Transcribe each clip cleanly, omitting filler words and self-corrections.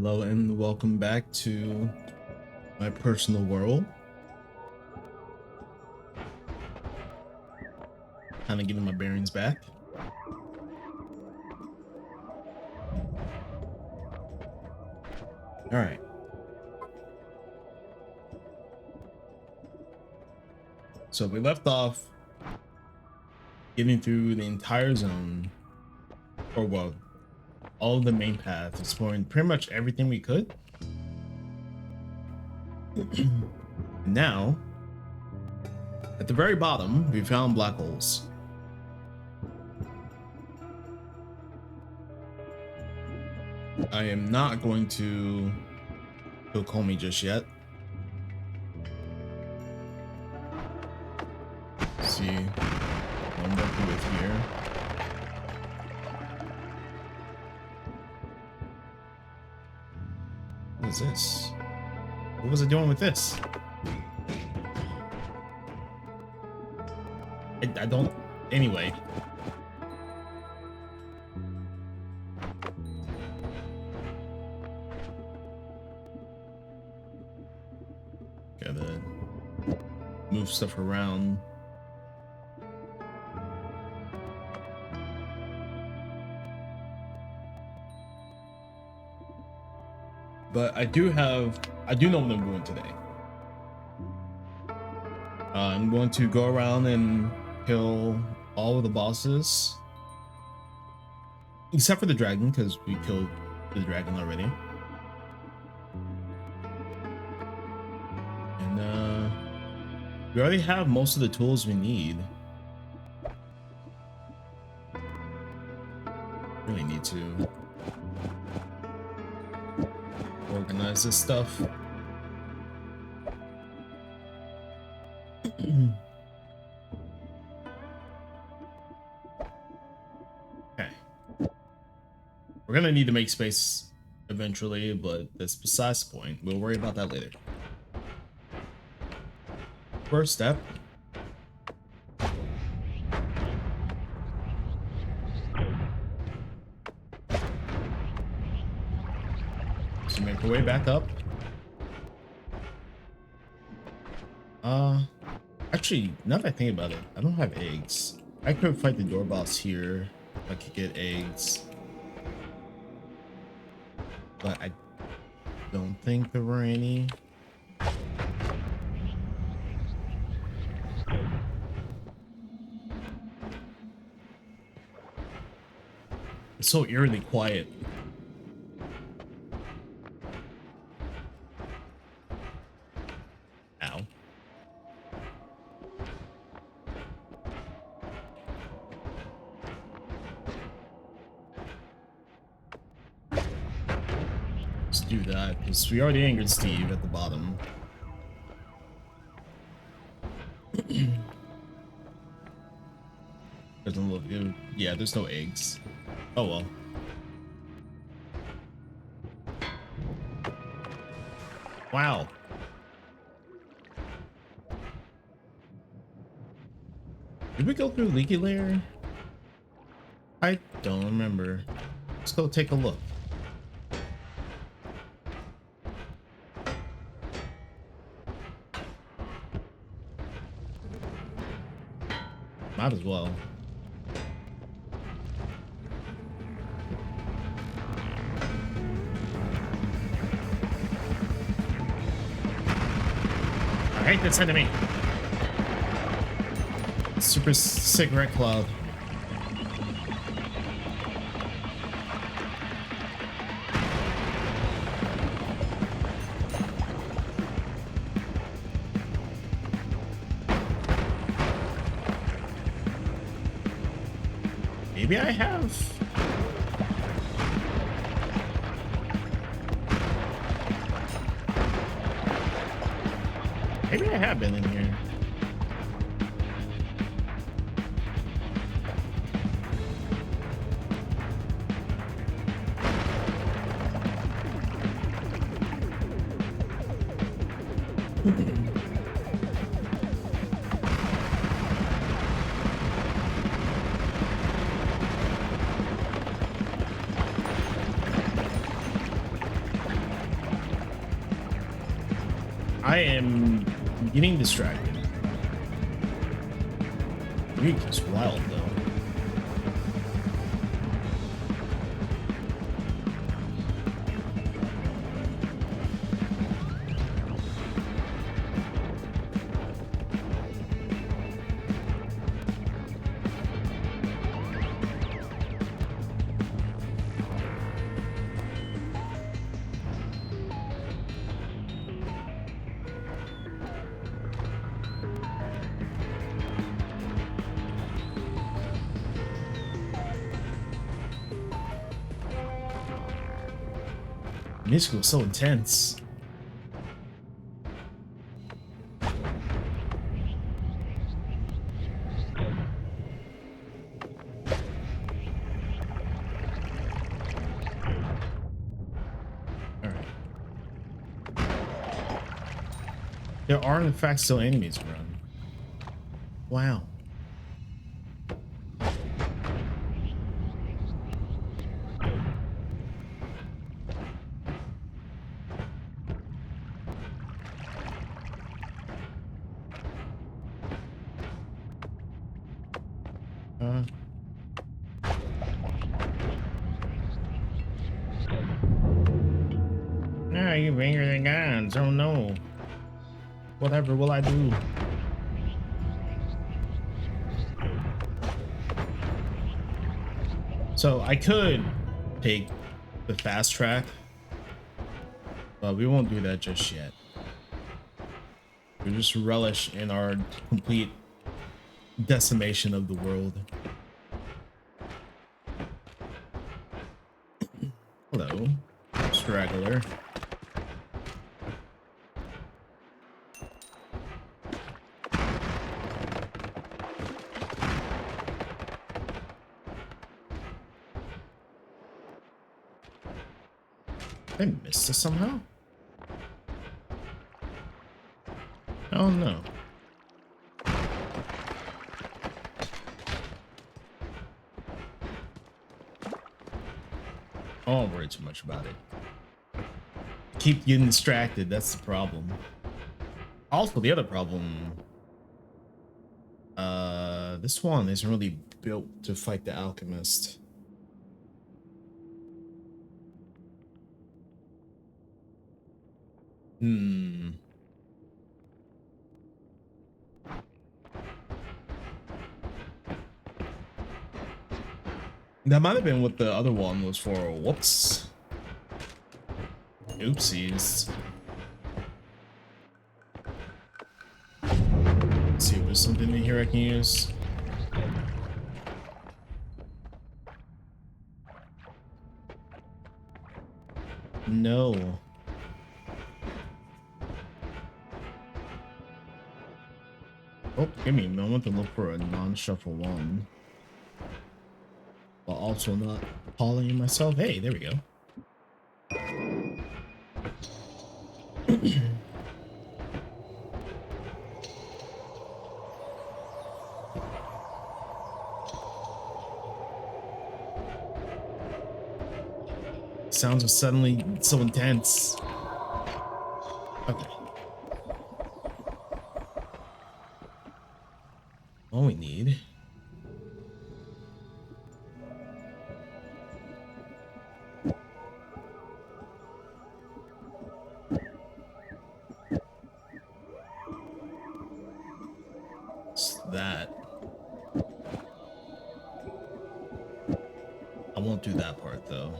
Hello and welcome back to my personal world. Kind of getting my bearings back. All right. So we left off getting through the entire zone, or well, all of the main paths, exploring pretty much everything we could. Now, at the very bottom, we found black holes. I am not going to kill Comey just yet. Let's see what I'm working with here. What is this? What was I doing with this? I don't. Anyway. Gotta move stuff around. But I do know what I'm doing today. I'm going to go around and kill all of the bosses. Except for the dragon, because we killed the dragon already. And we already have most of the tools we need. Really need to organize this stuff. Okay. We're gonna need to make space eventually, but that's besides the point. We'll worry about that later. First step. So make our way back up. Actually, now that I think about it, I don't have eggs. I could fight the door boss here if I could get eggs. But I don't think there were any. It's so eerily quiet. Ow. Let's do that, because we already angered Steve at the bottom. Doesn't look good. Yeah, there's no eggs. Oh well. Wow. Did we go through Leaky Lair? I don't remember. Let's go take a look. Might as well. I hate this enemy. Super cigarette cloud. Maybe I have. Maybe I have been in here. I am getting distracted. Greek is wild though. The music was so intense. Alright. There are in fact still enemies around. Wow. Nah, you bigger than gods. Oh no. Whatever will I do? So I could take the fast track, but we won't do that just yet. We just relish in our complete decimation of the world. Hello, straggler. I missed it somehow? Oh no. I won't worry too much about it. Keep getting distracted, that's the problem. Also, the other problem, this one isn't really built to fight the alchemist. That might have been what the other one was for. Whoops. Oopsies. Let's see if there's something in here I can use. No. Oh, give me a moment to look for a non-shuffle one. While also not calling myself. Hey, there we go. Sounds are suddenly so intense. Okay. All we need. That I won't do that part though.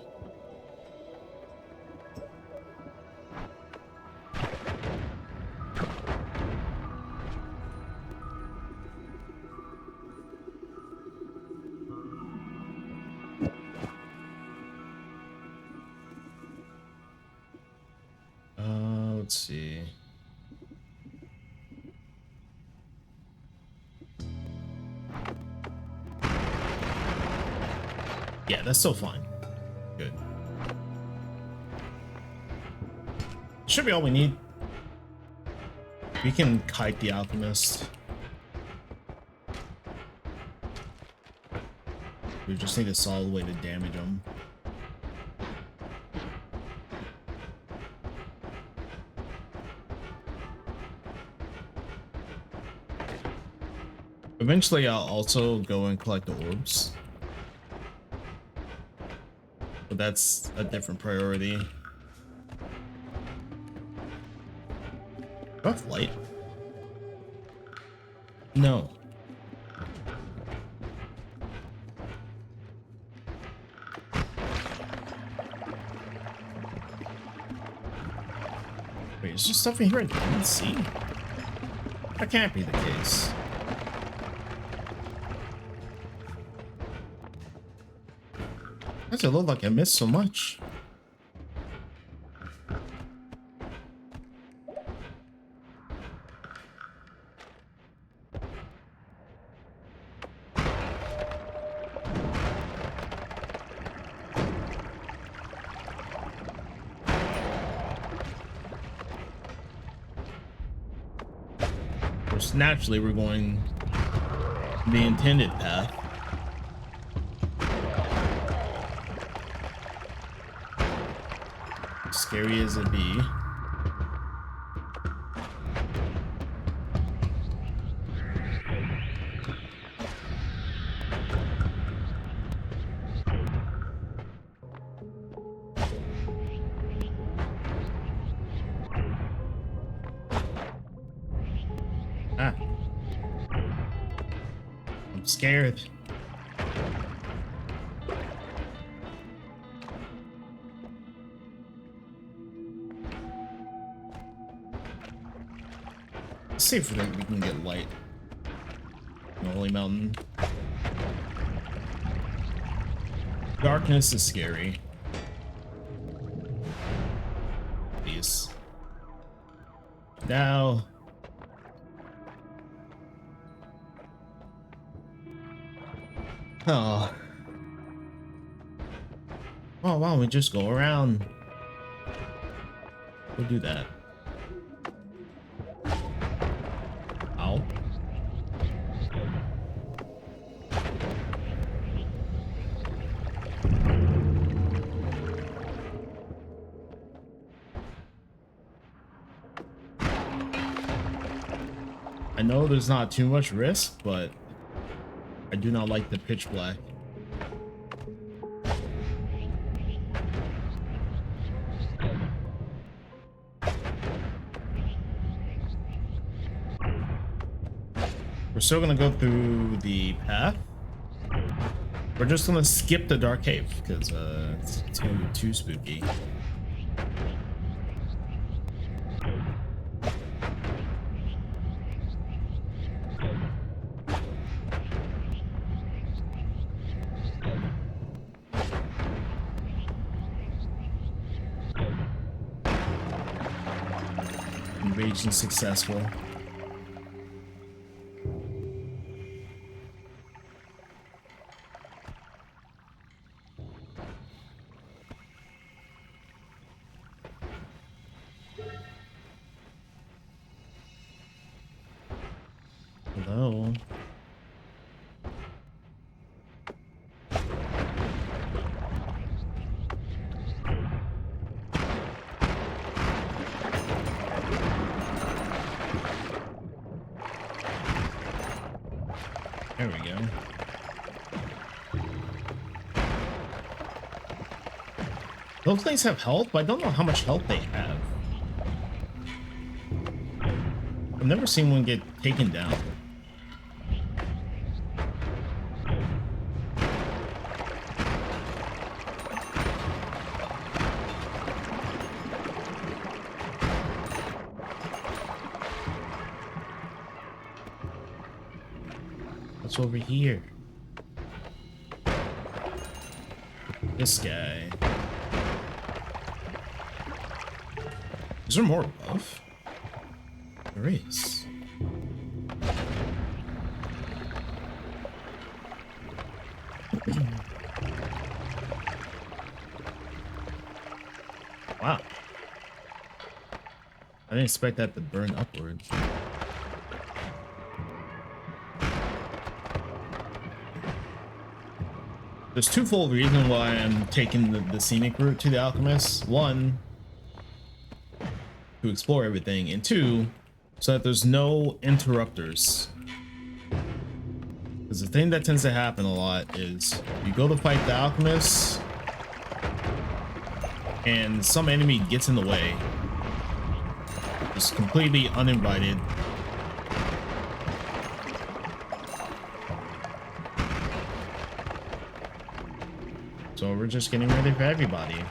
Let's see. Yeah, that's still fine. Good. Should be all we need. We can kite the alchemist. We just need a solid way to damage him. Eventually, I'll also go and collect the orbs. But that's a different priority. Do I have light? No. Wait, is there stuff in here I didn't see? That can't be the case. Why does it look like I missed so much? Of course, naturally, we're going the intended path. Scary as it be. Ah. I'm scared. Let's see if we can get light. No Holy Mountain. Darkness is scary. Peace. Now. Oh. Oh, why don't we just go around? We'll do that. Ow. I know there's not too much risk, but I do not like the pitch black. We're still gonna go through the path. We're just gonna skip the dark cave because it's gonna be too spooky. Invasion successful. Hello. There we go. Those things have health, but I don't know how much health they have. I've never seen one get taken down. What's over here? This guy. Is there more above? There is. Wow. I didn't expect that to burn upwards. There's twofold reason why I'm taking the scenic route to the Alchemist. One, to explore everything, and two, so that there's no interrupters. Because the thing that tends to happen a lot is you go to fight the alchemist and some enemy gets in the way. Just completely uninvited. So we're just getting ready for everybody.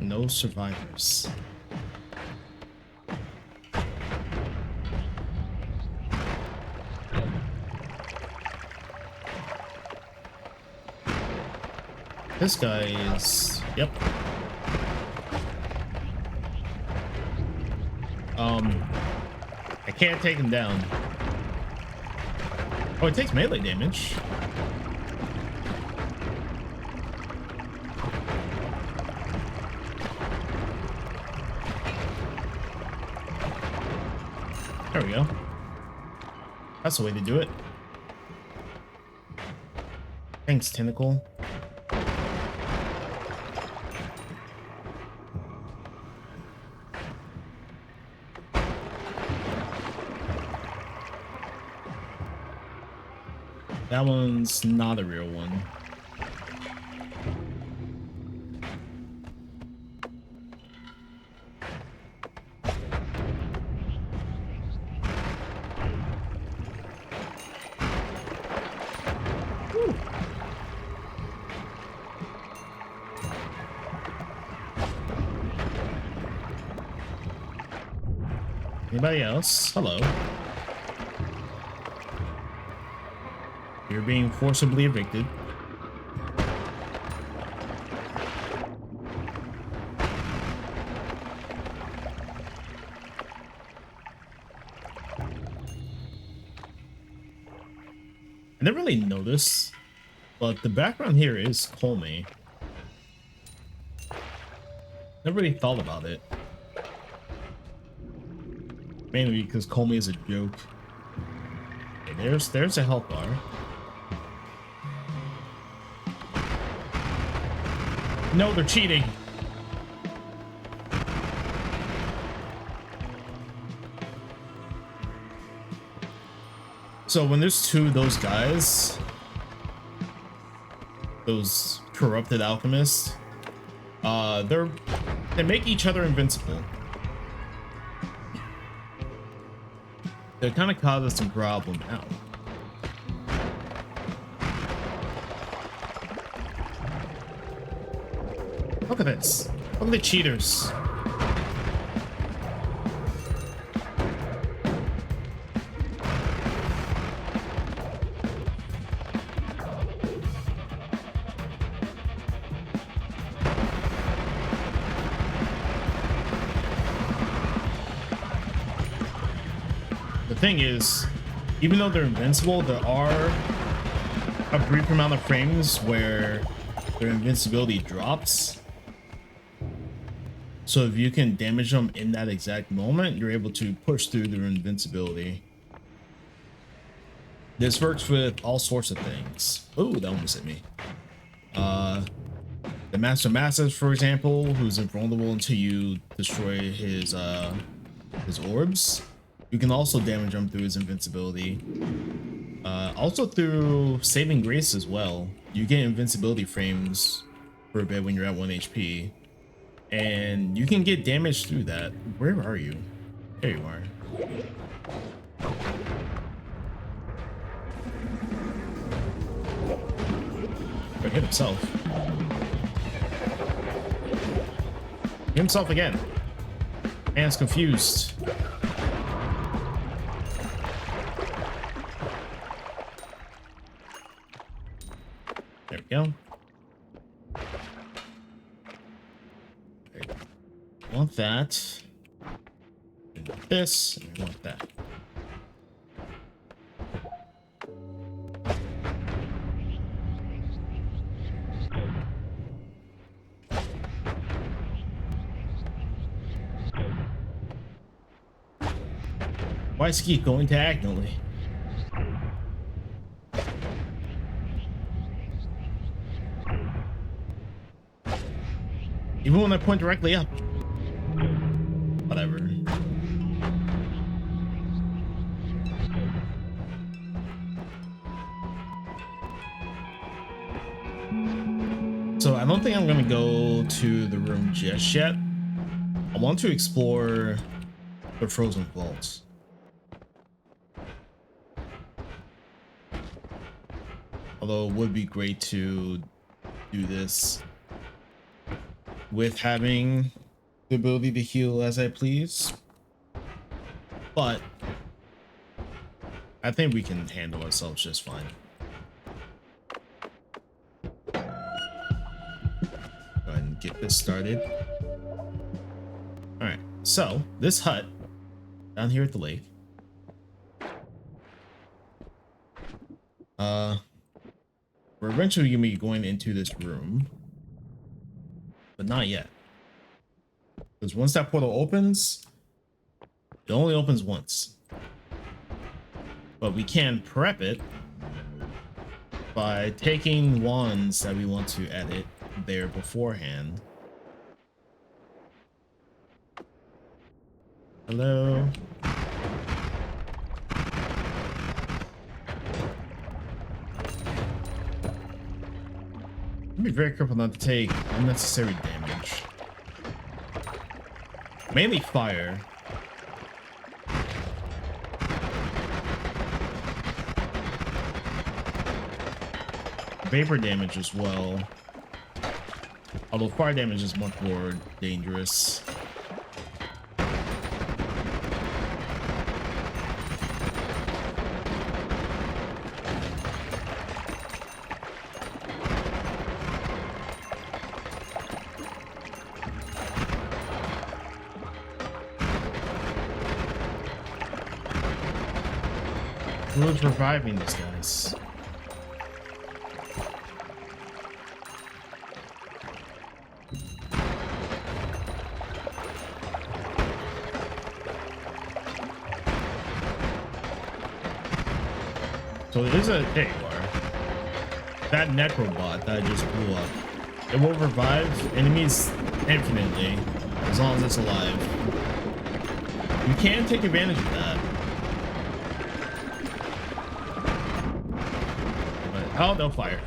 No survivors. This guy is... Yep. I can't take him down. Oh, it takes melee damage. There we go. That's the way to do it. Thanks, Tentacle. That one's not a real one. Whew. Anybody else? Hello. You're being forcibly evicted. I never really noticed, but the background here is Colmy. Never really thought about it. Mainly because Colmy is a joke. Okay, there's a health bar. No, they're cheating. So when there's two of those guys, those corrupted alchemists, they make each other invincible. That kind of causes some problem. Ow. Look at this. Look at the cheaters. The thing is, even though they're invincible, there are a brief amount of frames where their invincibility drops. So if you can damage them in that exact moment, you're able to push through their invincibility. This works with all sorts of things. Oh, that almost hit me. The Master Massive, for example, who's invulnerable until you destroy his orbs. You can also damage him through his invincibility. Also through Saving Grace as well. You get invincibility frames for a bit when you're at 1 HP. And you can get damage through that. Where are you? There you are. Or hit himself. Hit himself again. Man's confused. There we go. I want that. And this. And I want that. Why is he going diagonally? Even when I point directly up. Whatever. So I don't think I'm gonna go to the room just yet. I want to explore the frozen vaults. Although it would be great to do this with having the ability to heal as I please. But I think we can handle ourselves just fine. Go ahead and get this started. Alright, so this hut down here at the lake. We're eventually gonna be going into this room. But not yet. Because once that portal opens, it only opens once. But we can prep it by taking wands that we want to edit there beforehand. Hello. Be very careful not to take unnecessary damage. Mainly fire. Vapor damage as well. Although fire damage is much more dangerous. Who's reviving these guys? So there's a there you are. That necrobot that I just blew up. It will revive enemies infinitely as long as it's alive. You can take advantage of that. Oh, they'll fire.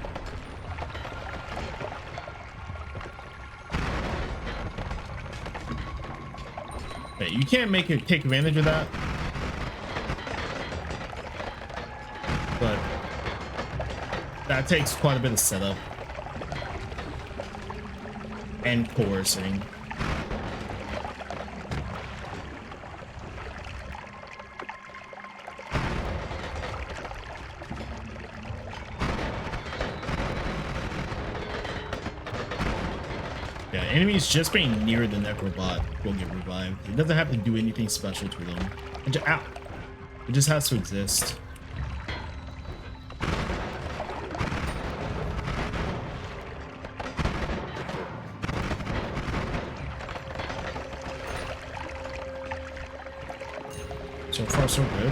Wait, you can't make it take advantage of that. But that takes quite a bit of setup and coercing. Enemies just being near the necrobot will get revived. It doesn't have to do anything special to them. Ow! It just has to exist. So far, so good.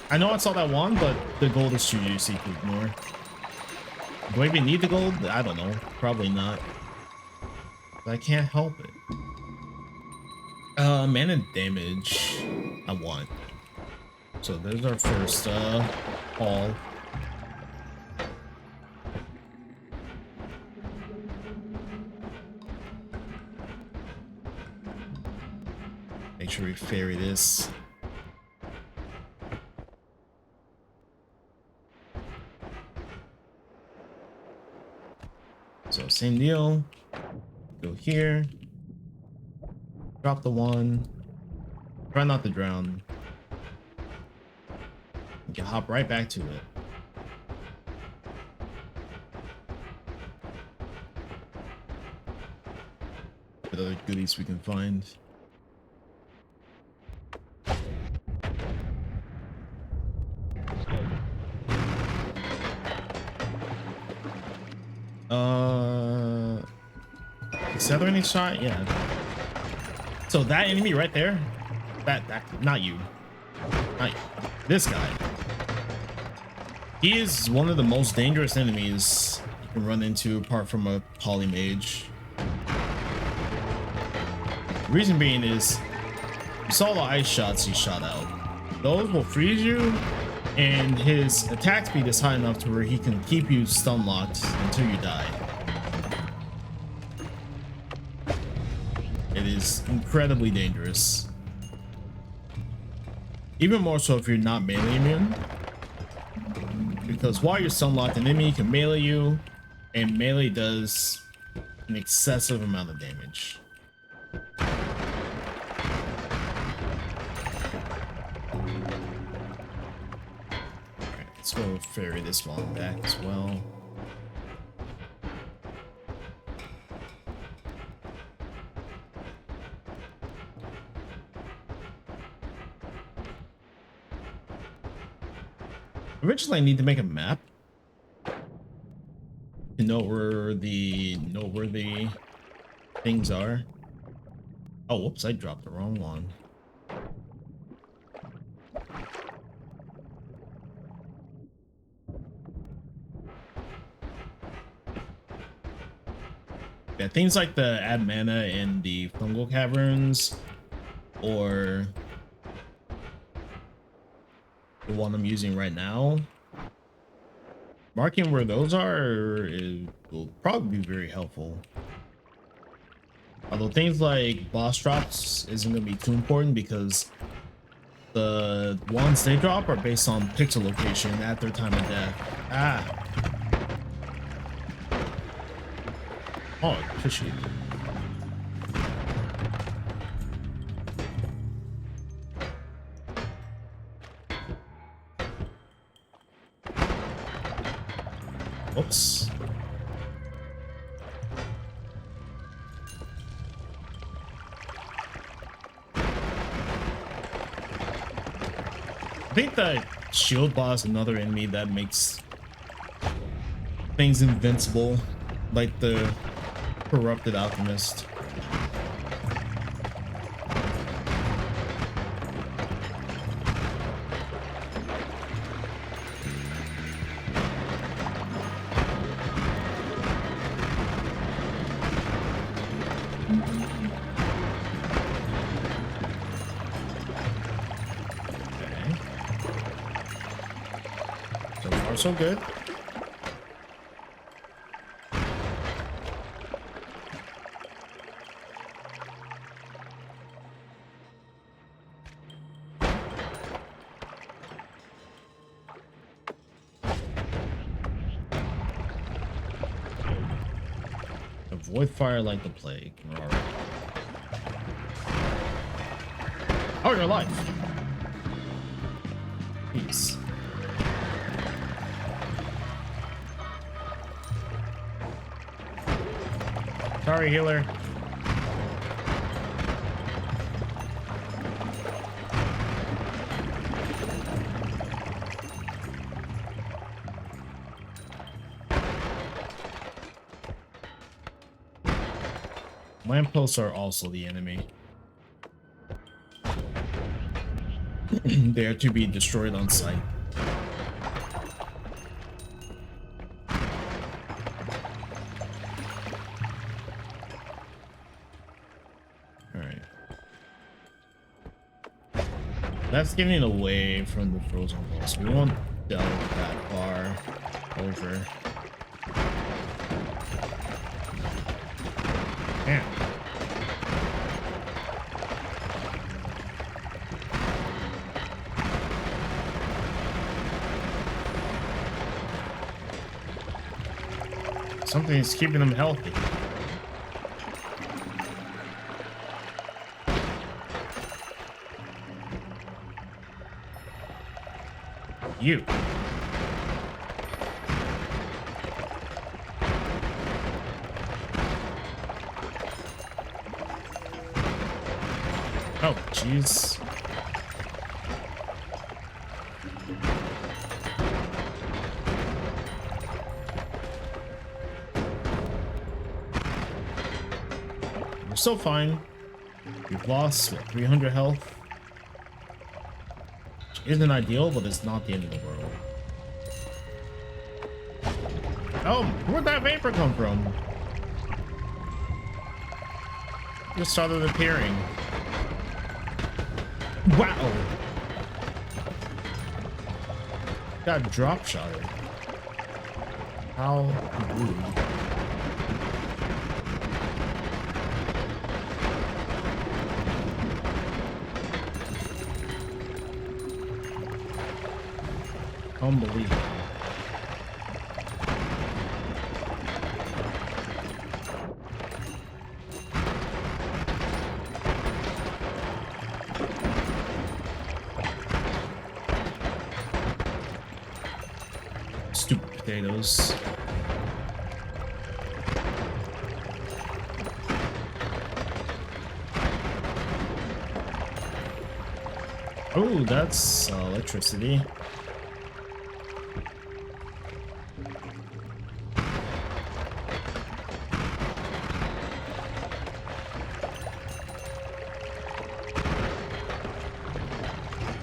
I know I saw that one, but the gold is too juicy to ignore. Do I even need the gold? I don't know. Probably not. But I can't help it. Mana damage I want. So there's our first haul. Make sure we ferry this. So same deal. Go here. Drop the one. Try not to drown. You can hop right back to it. What other goodies we can find. Is the other enemy shot? Yeah. So that enemy right there, that not you. Not you. This guy. He is one of the most dangerous enemies you can run into apart from a polymage. Reason being is, you saw the ice shots he shot out. Those will freeze you, and his attack speed is high enough to where he can keep you stun locked until you die. It is incredibly dangerous. Even more so if you're not melee immune. Because while you're stun locked, an enemy can melee you, and melee does an excessive amount of damage. Alright, let's go ferry this one back as well. Eventually I need to make a map to know where the noteworthy things are. Oh, whoops, I dropped the wrong one. Yeah, things like the add mana in the fungal caverns, or the one I'm using right now, marking where those are will probably be very helpful. Although things like boss drops isn't going to be too important because the ones they drop are based on pixel location at their time of death. Ah. Oh, appreciate it. Oops. I think the shield boss is another enemy that makes things invincible, like the corrupted alchemist. So good. Avoid fire like the plague. All right. Oh, you're alive. Peace. Sorry, healer. Lampposts are also the enemy. They are to be destroyed on sight. That's getting away from the frozen walls. We won't delve that far over. Damn. Something's keeping them healthy. You. Oh, jeez. We're still fine. We've lost, what, 300 health? isn't ideal, but it's not the end of the world. Oh, where'd that vapor come from? It just started appearing. Wow. Got drop shotted. How rude. Unbelievable. Stupid potatoes. Oh, that's electricity.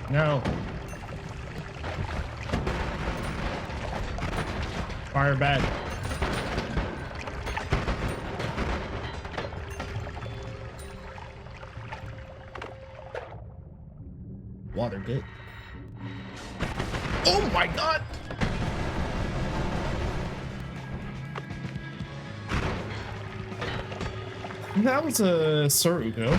No. Fire bad. Water good. Oh my god! That was a Saruko.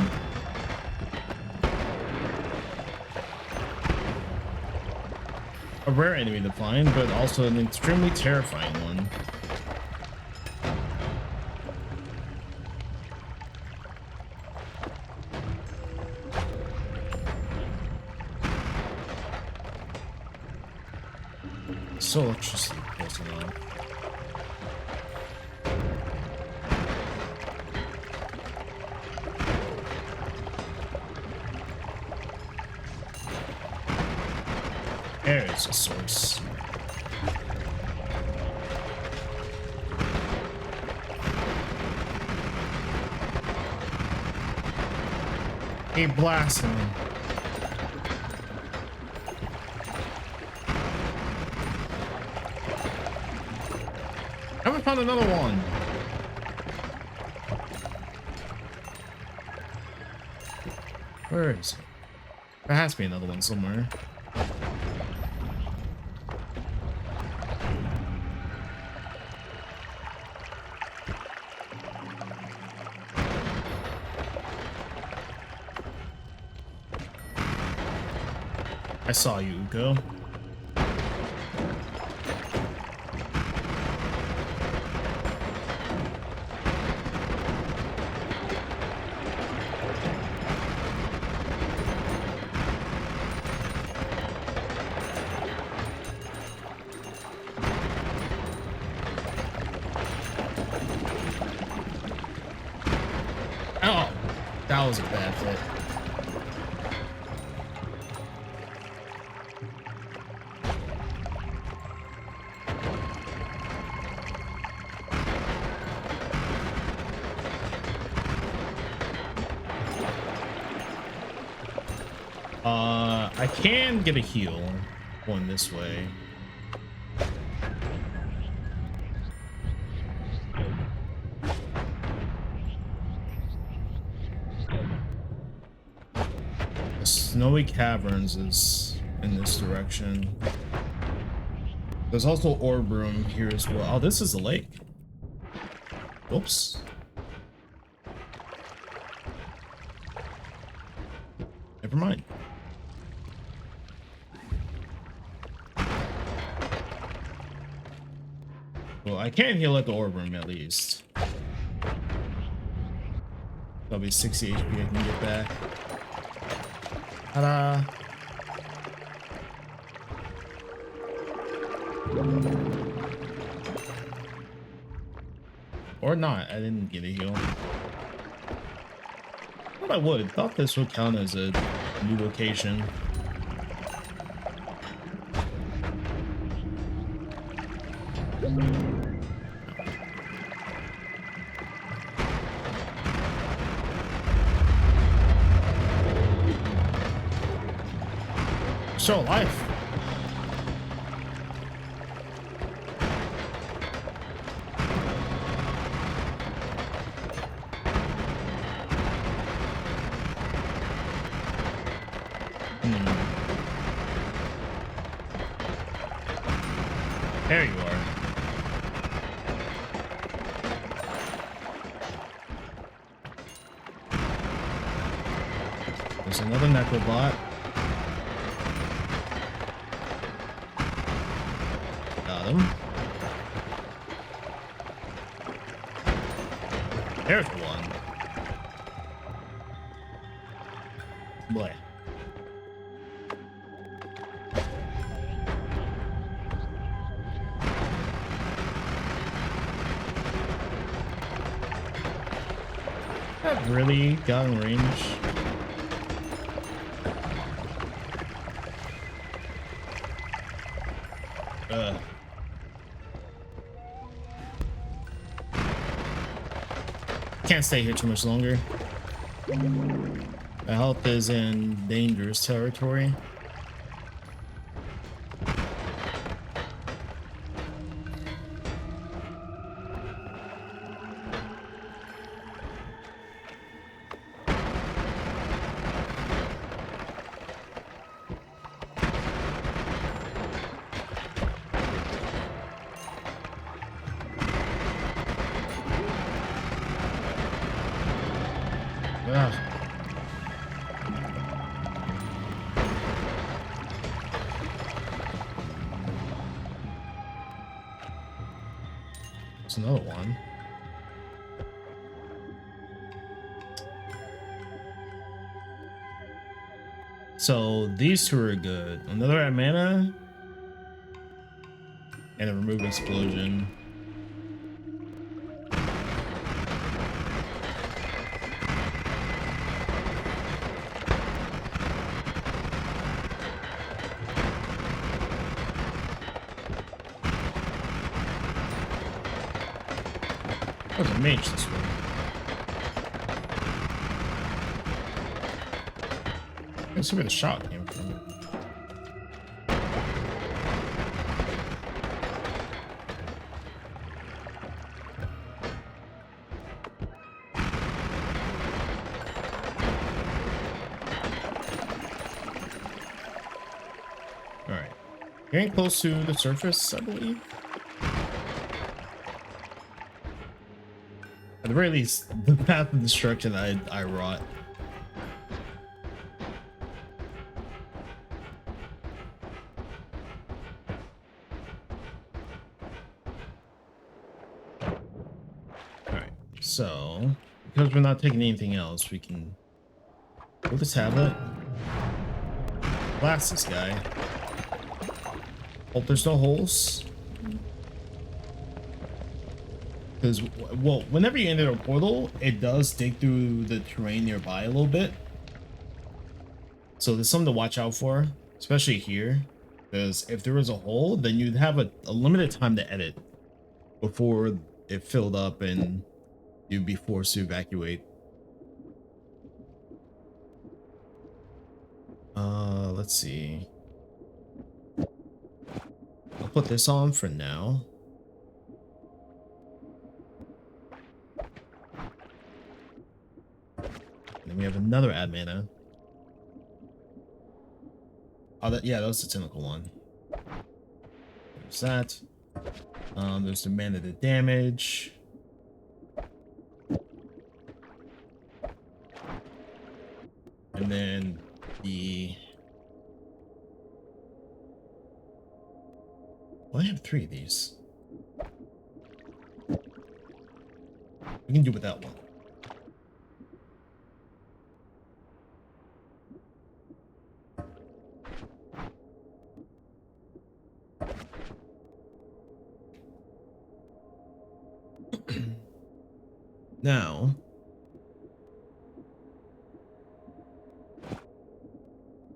A rare enemy to find, but also an extremely terrifying one. So electricity pulsing on. There's a source. Keep blasting him. I haven't found another one. Where is it? There has to be another one somewhere. I saw you, Uko. Oh, that was a bad fit. I can get a heal going this way. The Snowy Caverns is in this direction. There's also orb room here as well. Oh, this is a lake. Oops. Never mind. Well, I can heal at the orb room at least. Probably 60 HP I can get back. Ta-da! Or not, I didn't get a heal. Thought I would. Thought this would count as a new location. still alive. There you are. There's another Necrobot. Got him. There's one. Boy. That really got in range. Can't stay here too much longer. My health is in dangerous territory. Ugh. There's another one. So these two are good. Another at mana and a remove explosion. There's a mage this way. Let's see where the shot came from. All right, getting close to the surface, I believe. At the very least, the path of destruction I wrought. Alright, so because we're not taking anything else, we can build a tablet. Blast this guy. Hope there's no holes. Because, well, whenever you enter a portal, it does dig through the terrain nearby a little bit. So there's something to watch out for, especially here. Because if there was a hole, then you'd have a limited time to edit before it filled up and you'd be forced to evacuate. Let's see. I'll put this on for now. Then we have another add mana. Oh, yeah, that was the tentacle one. There's that. There's the mana to damage. And then the... Well, I have 3 of these. We can do without one. Now,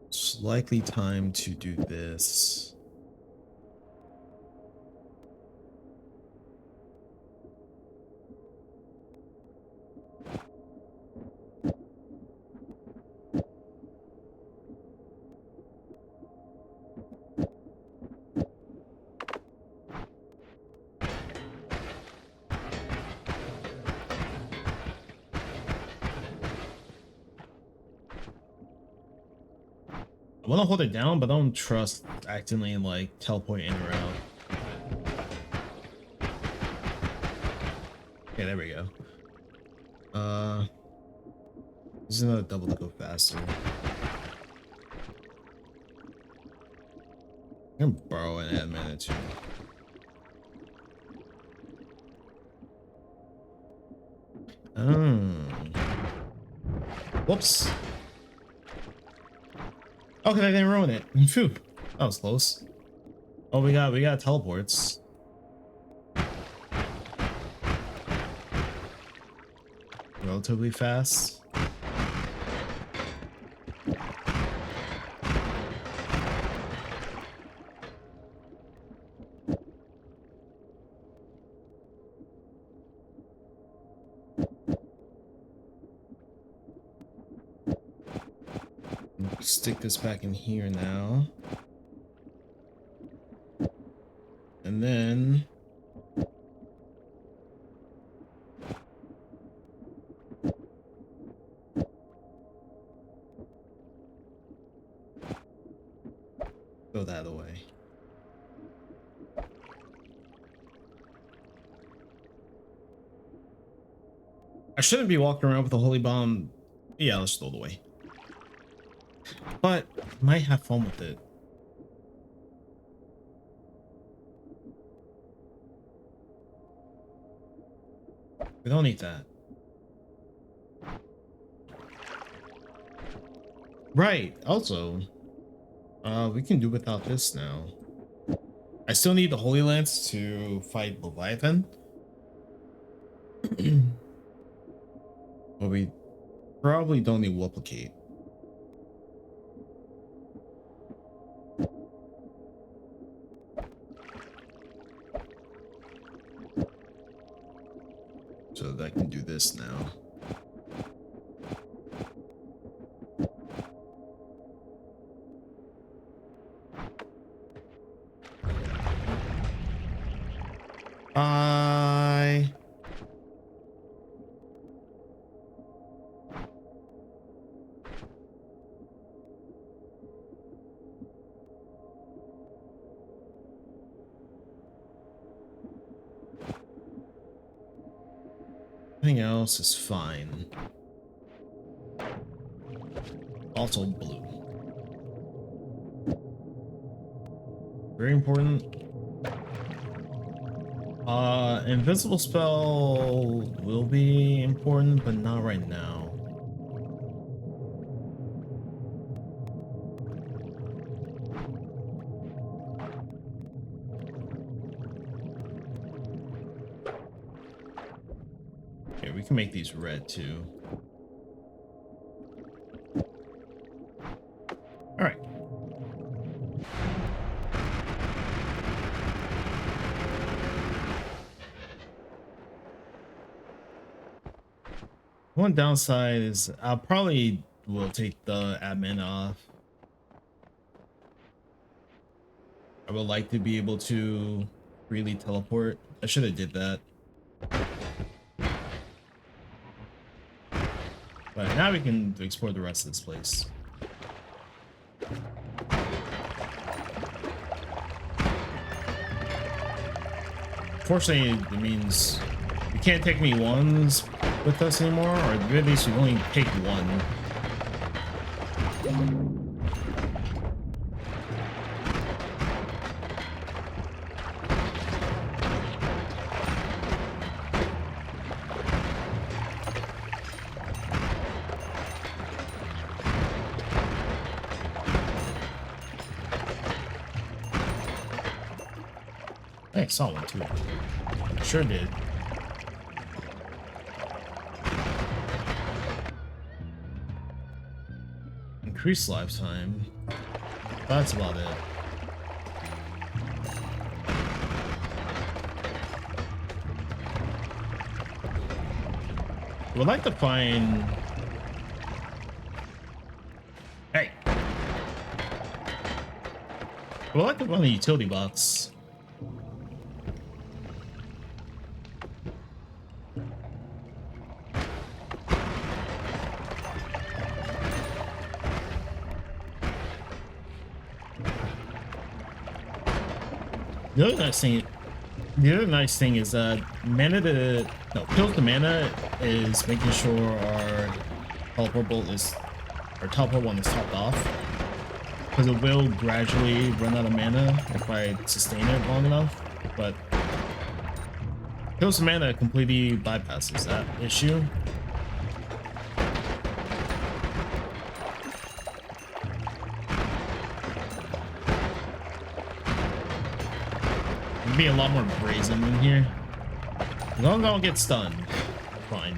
it's likely time to do this. I want to hold it down, but I don't trust accidentally like teleport in or out. Okay, there we go. This is another double to go faster. I'm gonna borrow an admin or two. Whoops. Okay, I didn't ruin it. Phew. That was close. Oh, we got teleports. Relatively fast. Stick this back in here now. And then throw that away. I shouldn't be walking around with a holy bomb. Yeah, let's throw it away. But might have fun with it. We don't need that. Right. Also, we can do without this now. I still need the Holy Lance to fight Leviathan. But we probably don't need Wuplicate. So that I can do this now. Everything else is fine. Also blue. Very important. Invisible spell will be important, but not right now. Okay, we can make these red too. All right. One downside is I probably will take the admin off. I would like to be able to freely teleport. I should have did that. But now we can explore the rest of this place. Fortunately, it means you can't take me ones with us anymore, or at least you only take one. I saw one too. Sure did. Increased lifetime. That's about it. I would like to find... Hey! I would like to find the utility box. The other nice thing, the other nice thing is mana to no kills the mana is making sure our teleport bolt is our teleport one is topped off, because it will gradually run out of mana if I sustain it long enough. But kills the mana completely bypasses that issue. Be a lot more brazen in here. As long as I don't get stunned, fine.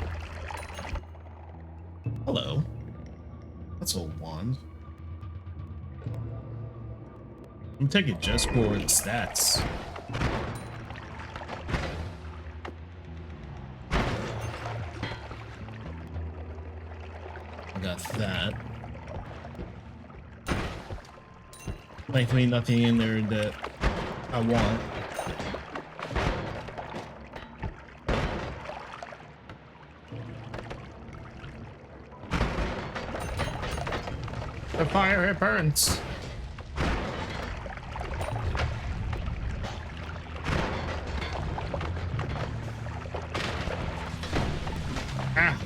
Hello. That's a wand. I'm taking it just for the stats. I got that. Thankfully, nothing in there that I want. The fire, it burns. Ah.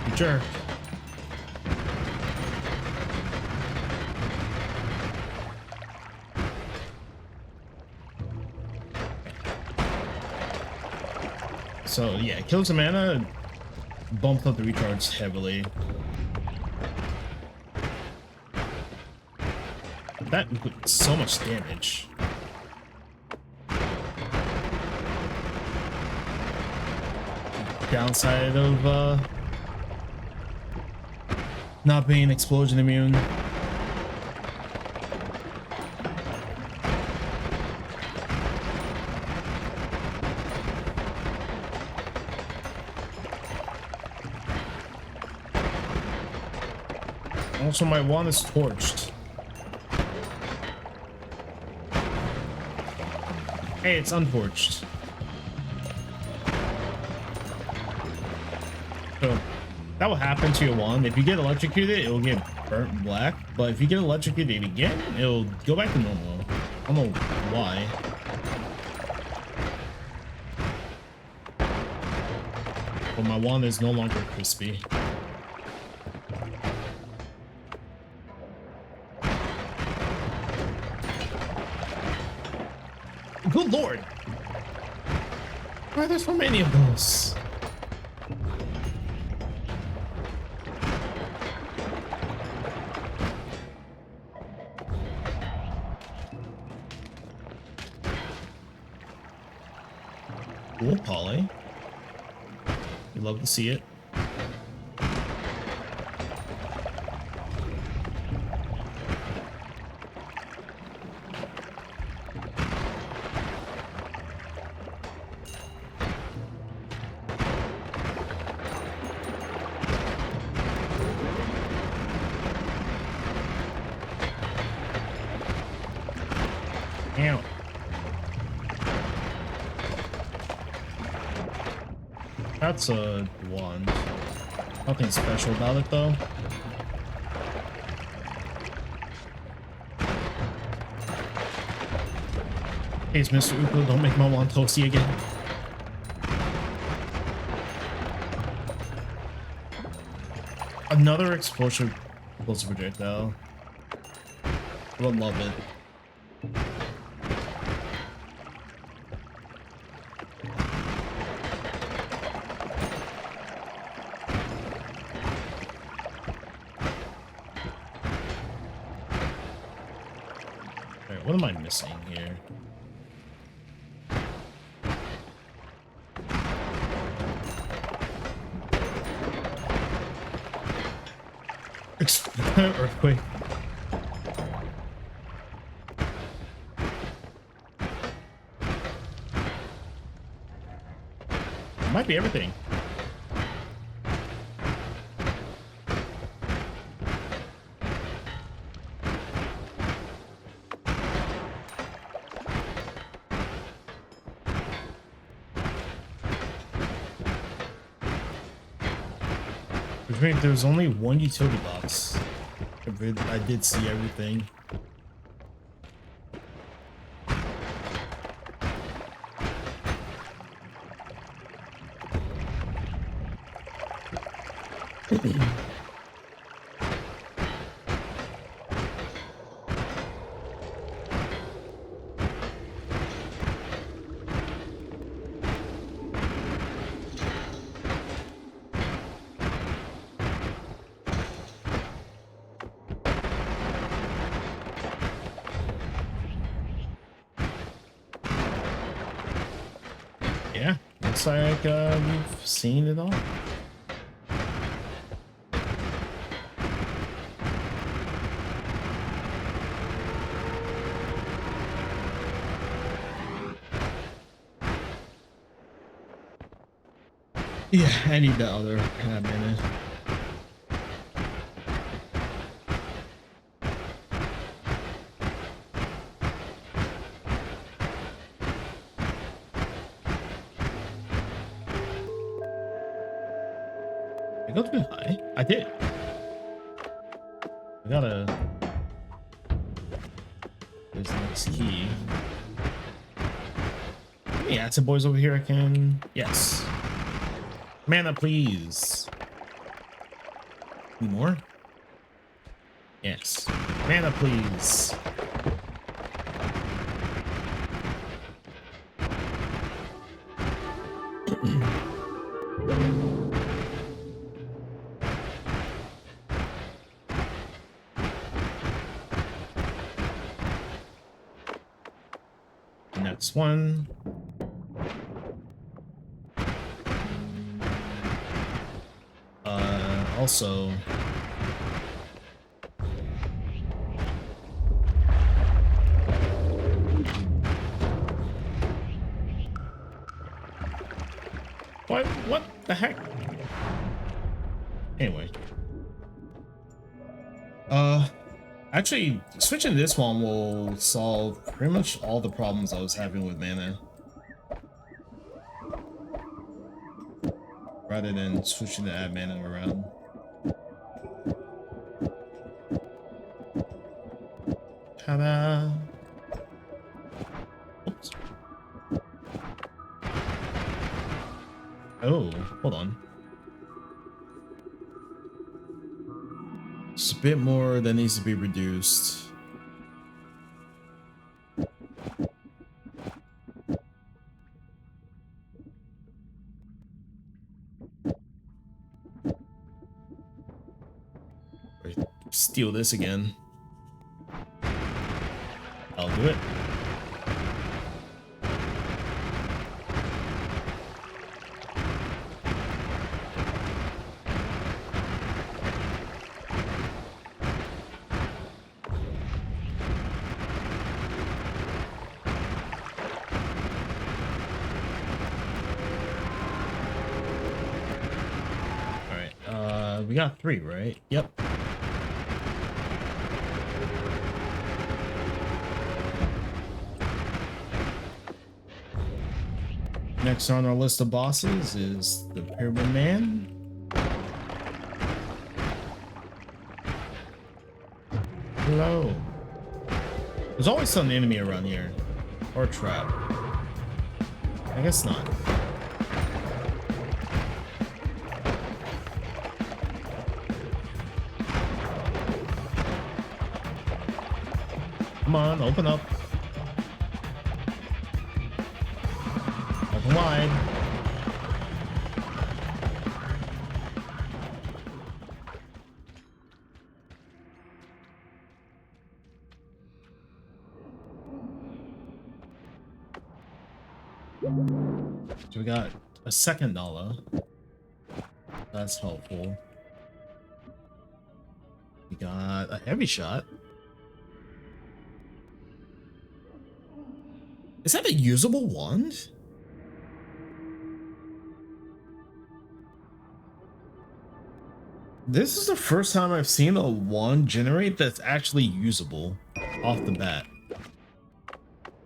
You jerk. So yeah, kills the mana, bumped up the recharge heavily. That did so much damage. Downside of not being explosion immune. Also, my wand is torched. Hey, it's untorched. So that will happen to your wand. If you get electrocuted, it will get burnt black. But if you get electrocuted again, it'll go back to normal. I don't know why. But my wand is no longer crispy. Good lord! Why are there so many of those? Cool, Polly. You love to see it. Ow. That's a wand. Nothing special about it though. Please, Mr. Uko, don't make my wand toasty again. Another explosive projectile. I would love it. What am I missing here? Earthquake. Might be everything. Which means there's only one utility box. I did see everything. Yeah, looks like we've seen it all. Yeah, I need the other minute. I go too high. I did. I gotta. There's the next key. Yeah, some boys over here. I can. Yes. Mana, please. Any more? Yes. Mana, please. Next one. Also. What the heck? Anyway. Actually, switching to this one will solve pretty much all the problems I was having with mana. Rather than switching to add mana around. Ta-da! Oops. Oh, hold on. It's a bit more that needs to be reduced. Steal this again. I'll do it. We got 3, right? Yep. Next on our list of bosses is the Pyramid Man. Hello. There's always some enemy around here. Or a trap. I guess not. Come on, open up. Open wide. So we got a second dollar. That's helpful. We got a heavy shot. Is that a usable wand? This is the first time I've seen a wand generate that's actually usable off the bat.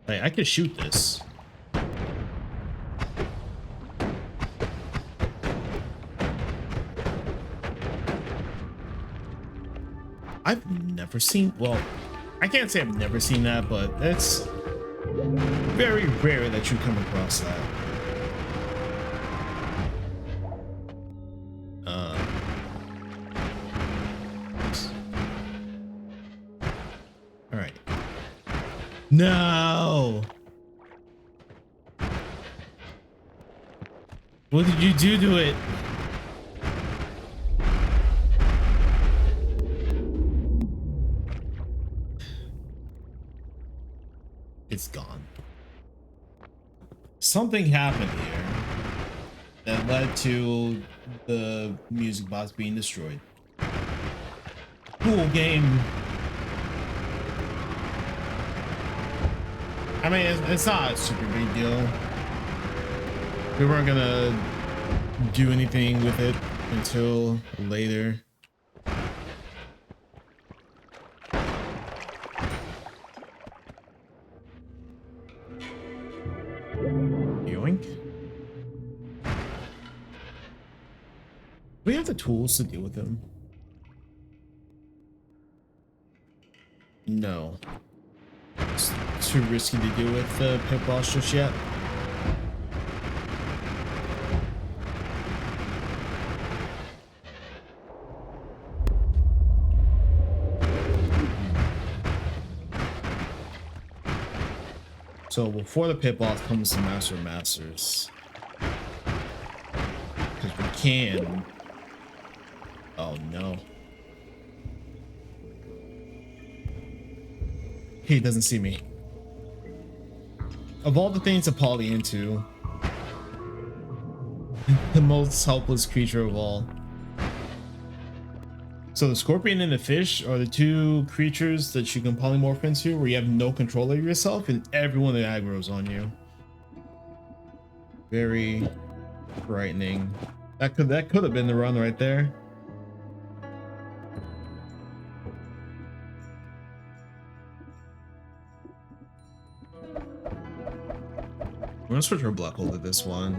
Like, I could shoot this. I've never seen, well, I can't say I've never seen that, but it's very rare that you come across that. All right. No. What did you do to it? It's gone. Something happened here that led to the music box being destroyed. Cool game. I mean, it's not a super big deal. We weren't gonna do anything with it until later. Yoink. We have the tools to deal with them. No. It's too risky to deal with the pit boss just yet. So before the pit boss comes the Master of Masters. Because we can. Oh no. He doesn't see me. Of all the things to poly into, the most helpless creature of all. So the scorpion and the fish are the two creatures that you can polymorph into where you have no control over yourself and everyone that aggro's on you. Very frightening. That could have been the run right there. I'm gonna switch our black hole to this one.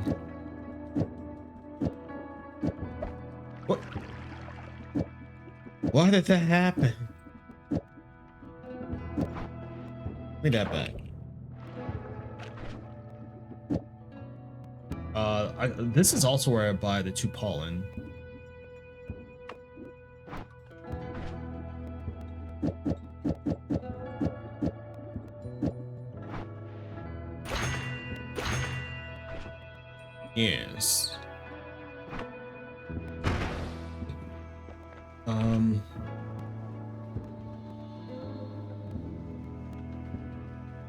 What? Why did that happen? Give me that back. This is also where I buy the 2 pollen. Yes.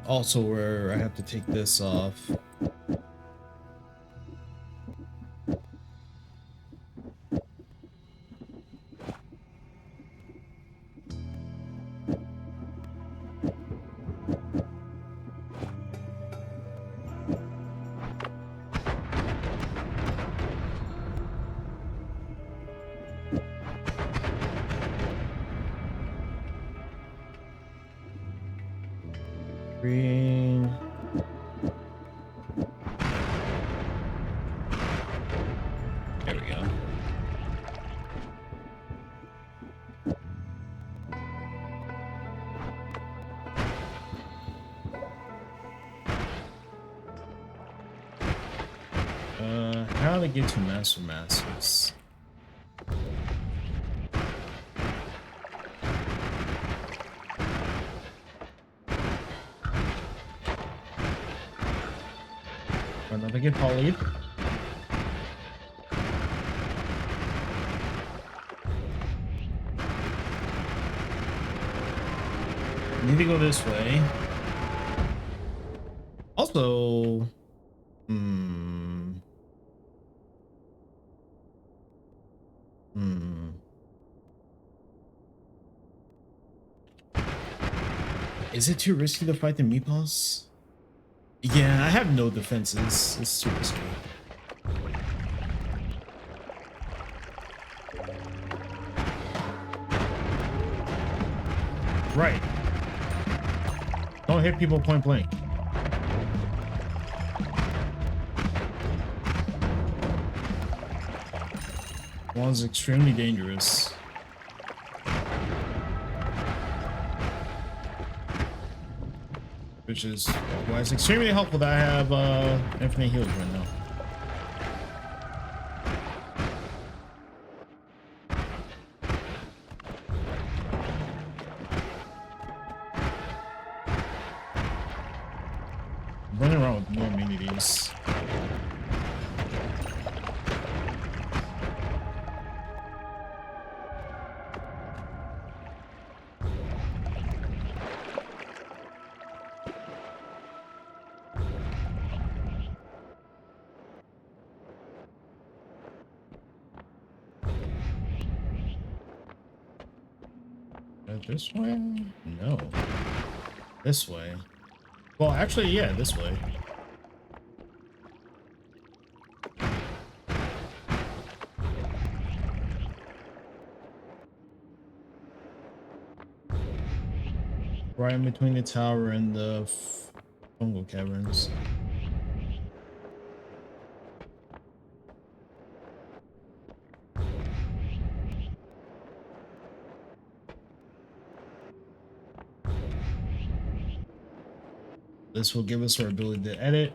Also where I have to take this off. Green. There we go. How do I get to Master Masters? Another get polyed. Need to go this way. Also, is it too risky to fight the meatballs? Yeah, I have no defenses. It's too risky. Right. Don't hit people point blank. One's extremely dangerous. which is why it's extremely helpful that I have infinite heals right now. Running around with more immunities. This way? No. This way. Well, actually, yeah, this way. Right in between the tower and the fungal caverns. This will give us our ability to edit.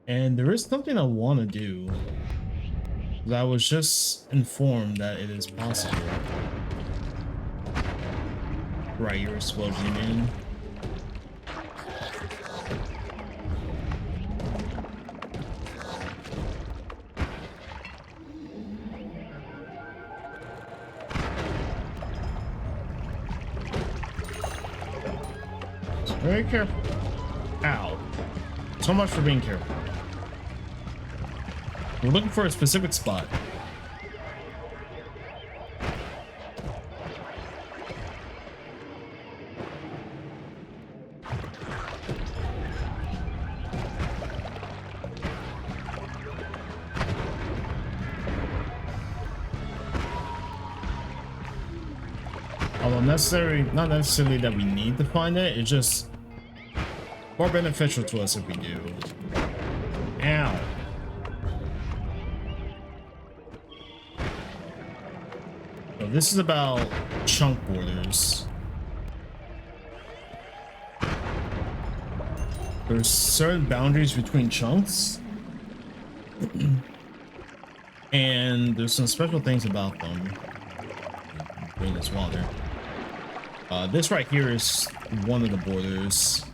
And there is something I want to do. I was just informed that it is possible. Right, your explosion in. So very careful. Ow. So much for being careful. We're looking for a specific spot. Although not necessarily that we need to find it, it's just more beneficial to us if we do. Ow. So this is about chunk borders. There's certain boundaries between chunks. And there's some special things about them. Drain this water. This right here is one of the borders.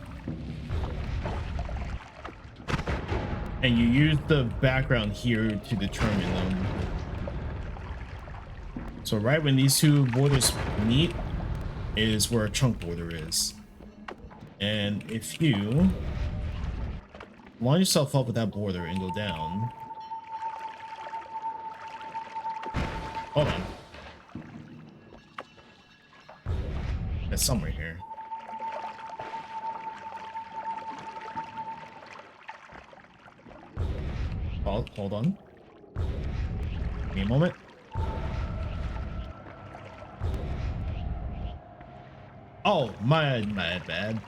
And you use the background here to determine them. So right when these two borders meet is where a chunk border is. And if you line yourself up with that border and go down. Hold on. It's somewhere here. Hold on. Give me a moment. Oh, my bad.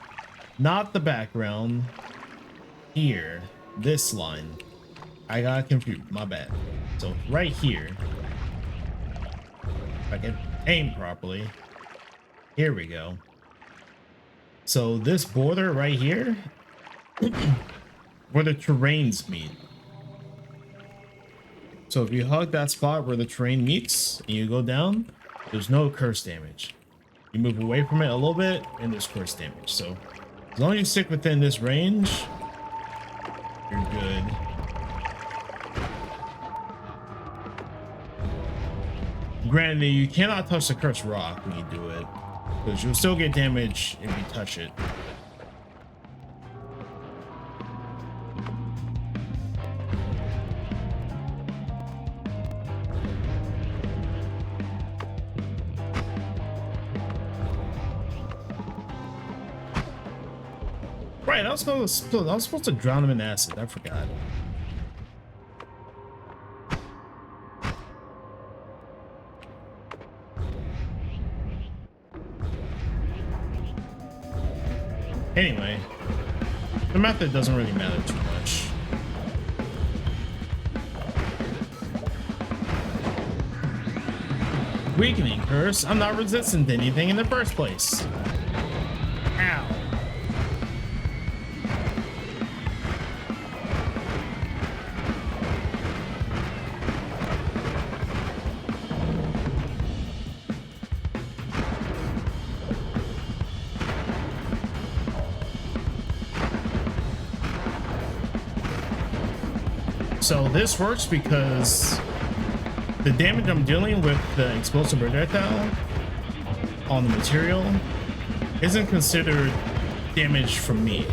Not the background. Here. This line. I got confused. My bad. So right here. If I can aim properly. Here we go. So this border right here, where the terrains meet. So if you hug that spot where the terrain meets and you go down, there's no curse damage. You move away from it a little bit and there's curse damage. So as long as you stick within this range, you're good. Granted, you cannot touch the cursed rock when you do it, because you'll still get damage if you touch it. Right, I was supposed to drown him in acid. I forgot. Anyway, the method doesn't really matter too much. Weakening curse. I'm not resistant to anything in the first place. Ow. So this works because the damage I'm dealing with the explosive projectile on the material isn't considered damage from me.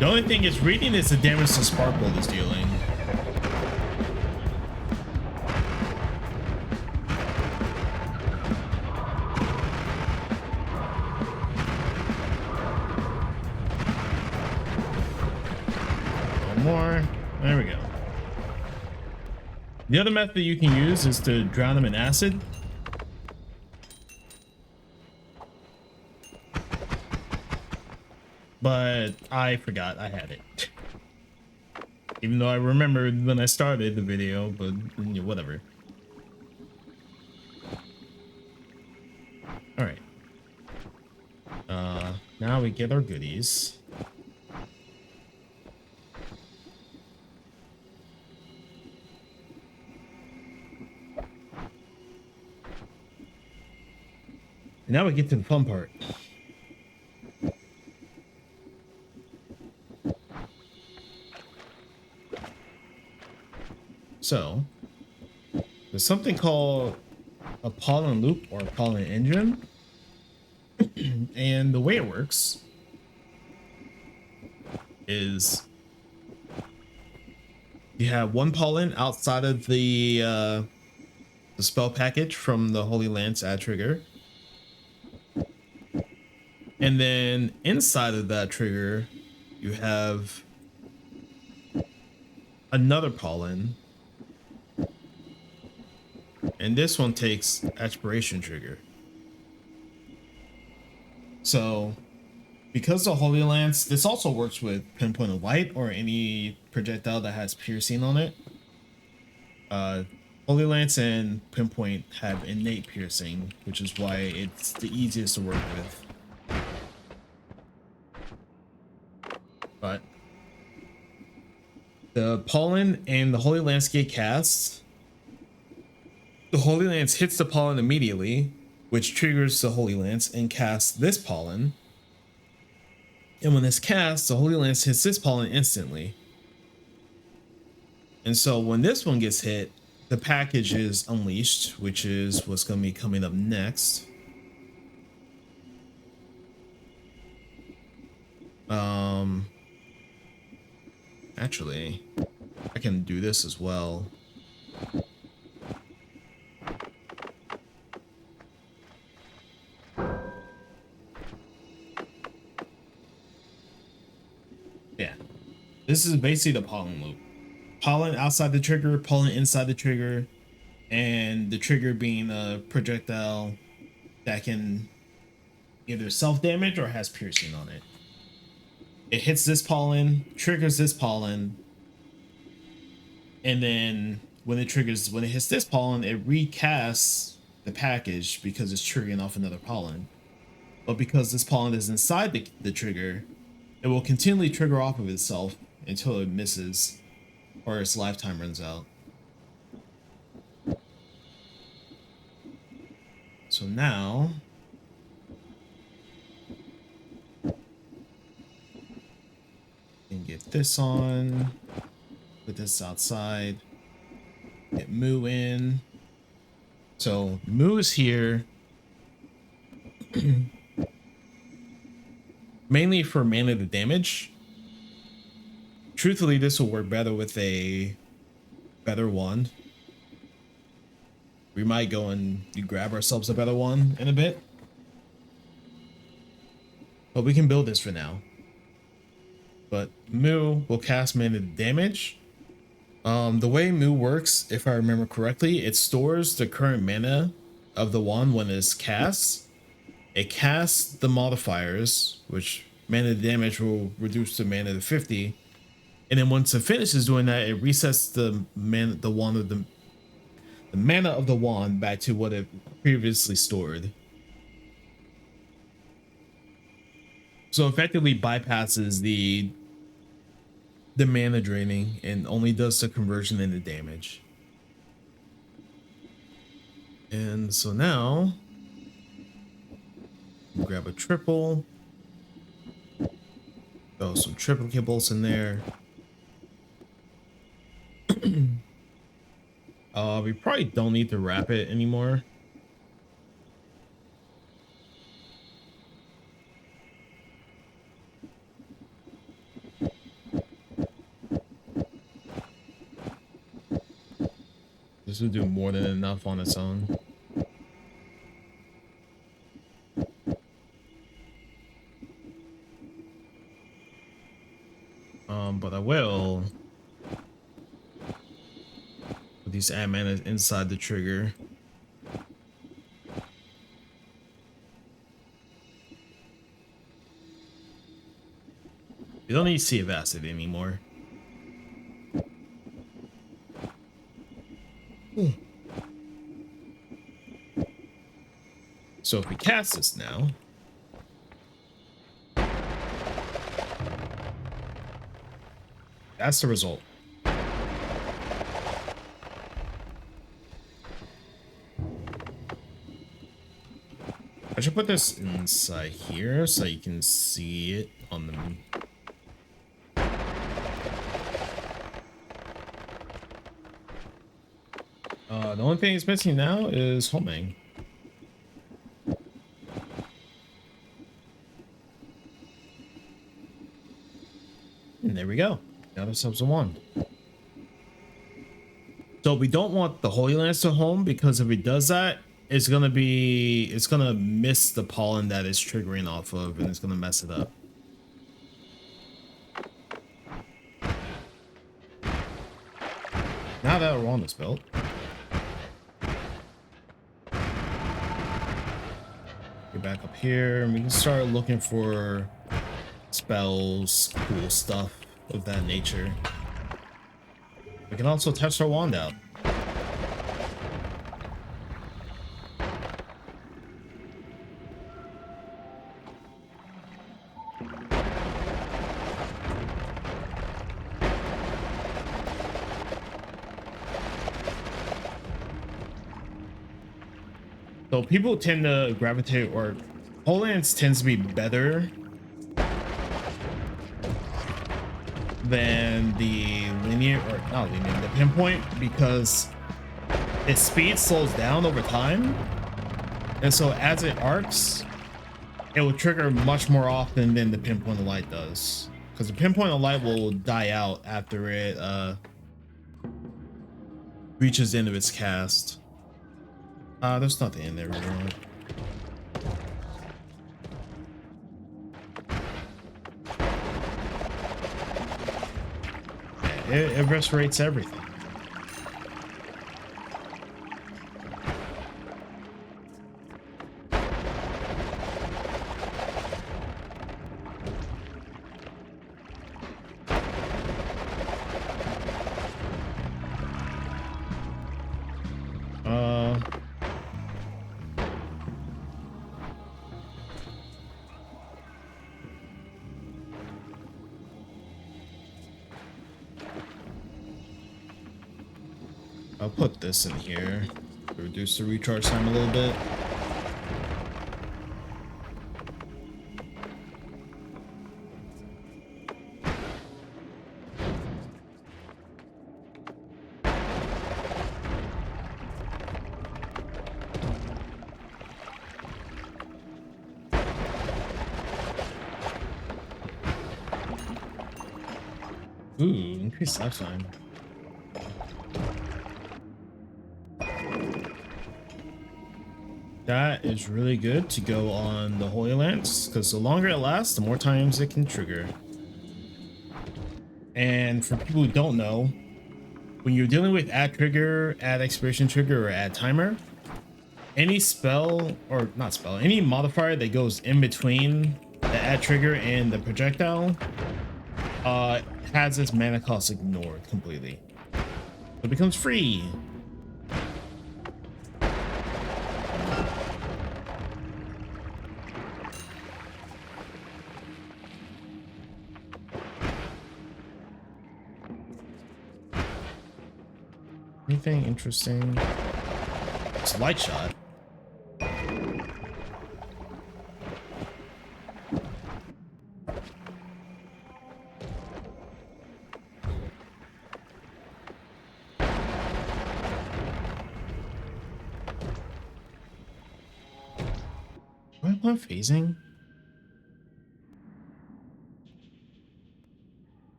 The only thing it's reading is the damage the spark bolt is dealing. One more. There we go. The other method you can use is to drown them in acid. But I forgot I had it. Even though I remembered when I started the video, but you know, whatever. All right. Now we get our goodies. And now we get to the fun part. So, there's something called a pollen loop or a pollen engine. And the way it works is you have one pollen outside of the spell package from the Holy Lance ad trigger. And then inside of that trigger, you have another pollen. And this one takes aspiration trigger. So because the Holy Lance, this also works with Pinpoint of Light or any projectile that has piercing on it. Holy Lance and Pinpoint have innate piercing, which is why it's the easiest to work with. But the pollen and the Holy Lance get cast. The Holy Lance hits the pollen immediately, which triggers the Holy Lance and casts this pollen. And when it's cast, the Holy Lance hits this pollen instantly. And so when this one gets hit, the package is unleashed, which is what's going to be coming up next. Actually, I can do this as well. Yeah, this is basically the pollen loop. Pollen outside the trigger, pollen inside the trigger, and the trigger being a projectile that can either self-damage or has piercing on it. It hits this pollen, triggers this pollen, and then when it hits this pollen, it recasts the package because it's triggering off another pollen. But because this pollen is inside the trigger, it will continually trigger off of itself until it misses or its lifetime runs out. So now and get this on, put this outside, get Moo in. So Moo is here mainly for mana to damage. Truthfully, this will work better with a better wand. We might go and grab ourselves a better one in a bit, but we can build this for now. But Moo will cast mana to damage. The way Moo works, if I remember correctly, it stores the current mana of the wand when it's cast. It casts the modifiers, which mana to damage will reduce the mana to 50. And then once it finishes doing that, it resets the mana of the wand back to what it previously stored. So effectively bypasses the mana draining and only does the conversion into damage. And so now grab a triple, throw some triplicate bolts in there. We probably don't need to wrap it anymore. This will do more than enough on its own. But I will put these adamantium inside the trigger. You don't need sea of acid anymore. So if we cast this now, that's the result. I should put this inside here so you can see it on the... The only thing it's missing now is homing. And there we go. Now this helps the wand. So we don't want the Holy Lance to home, because if it does that, it's gonna miss the pollen that it's triggering off of, and it's gonna mess it up. Now that we're on this build, get back up here and we can start looking for spells, cool stuff of that nature. We can also test our wand out. So people tend to gravitate, or Holy Lance tends to be better than the linear, or not linear, the pinpoint, because its speed slows down over time, and so as it arcs, it will trigger much more often than the pinpoint of light does, because the pinpoint of light will die out after it reaches the end of its cast. There's nothing in there really. It restorates everything. I'll put this in here to reduce the recharge time a little bit. Ooh, increased lifetime. That is really good to go on the Holy Lance, because the longer it lasts, the more times it can trigger. And for people who don't know, when you're dealing with add trigger, add expiration trigger, or add timer, any spell, or not spell, any modifier that goes in between the add trigger and the projectile has its mana cost ignored completely. It becomes free. Anything interesting? It's a light shot. gameplay phasing?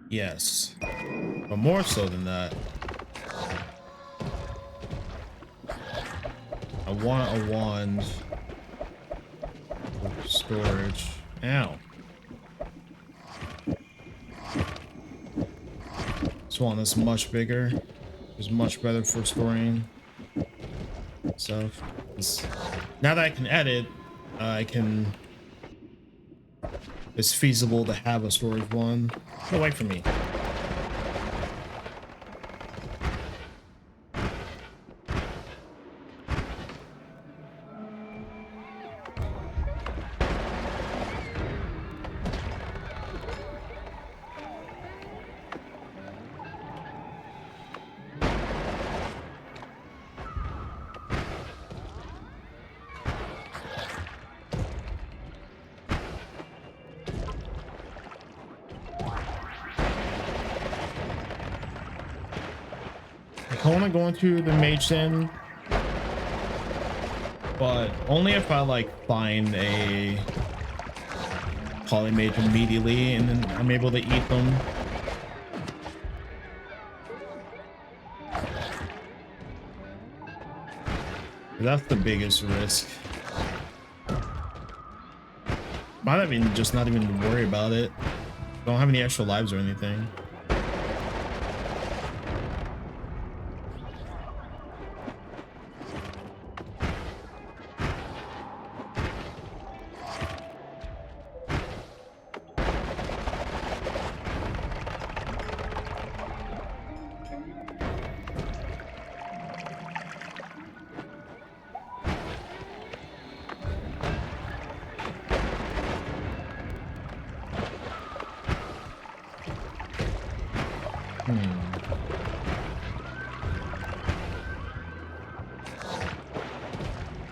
Yes, but more so than that, I want a wand for storage. Ow. This one is much bigger. It's much better for storing stuff. Now that I can edit, I can. It's feasible to have a storage one. Get away from me. I want to go into the Mage Den, but only if I like find a Polymage immediately and then I'm able to eat them. That's the biggest risk. Might even just not even worry about it. Don't have any extra lives or anything.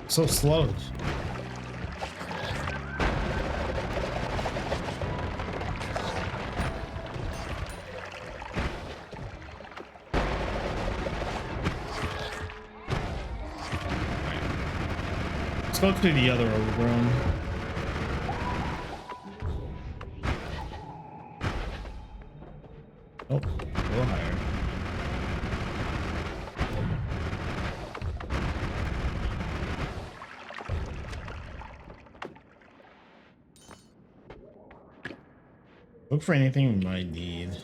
So slow. Let's go to the other overgrown. Oh, a little higher. Look for anything we might need.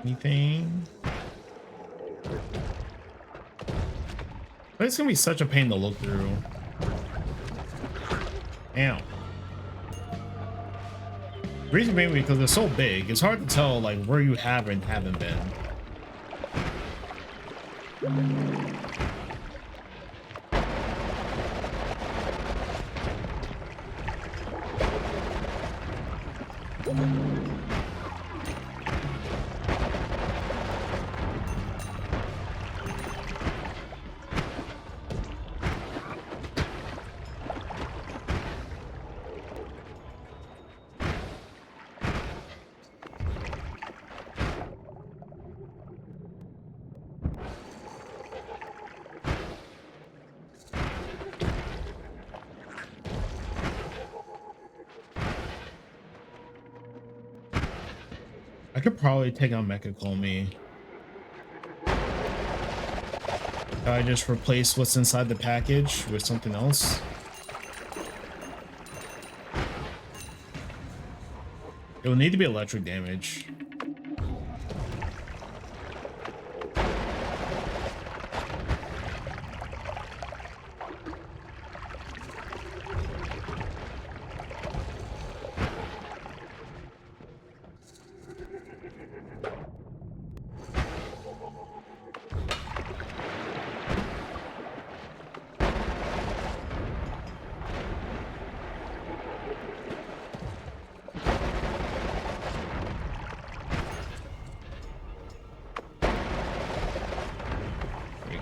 Anything? But it's gonna be such a pain to look through. Ow. The reason being because it's so big, it's hard to tell like where you have and haven't been. I could probably take out Mecha Komi. I just replace what's inside the package with something else. It will need to be electric damage.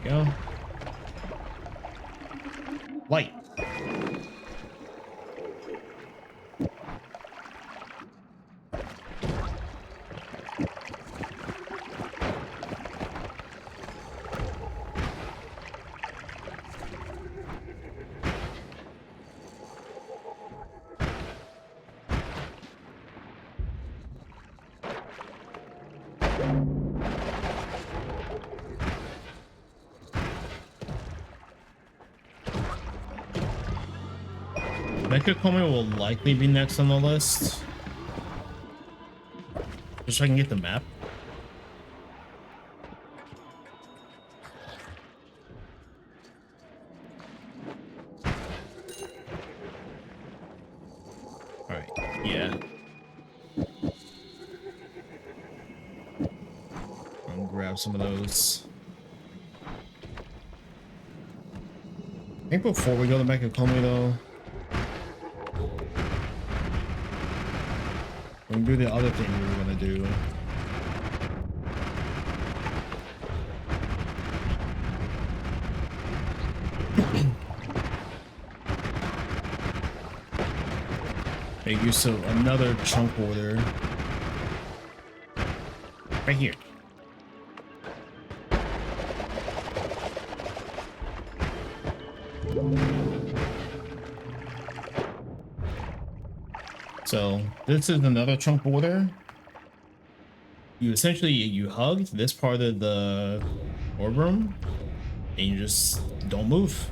we go. Light. Mecha Komi will likely be next on the list. Just so I can get the map. Alright, yeah. I'm gonna grab some of those. I think before we go to Mecha Komi though, we can do the other thing we were gonna do. Make use of another chunk order. Right here. So this is another chunk border. You essentially you hug this part of the orb room and you just don't move.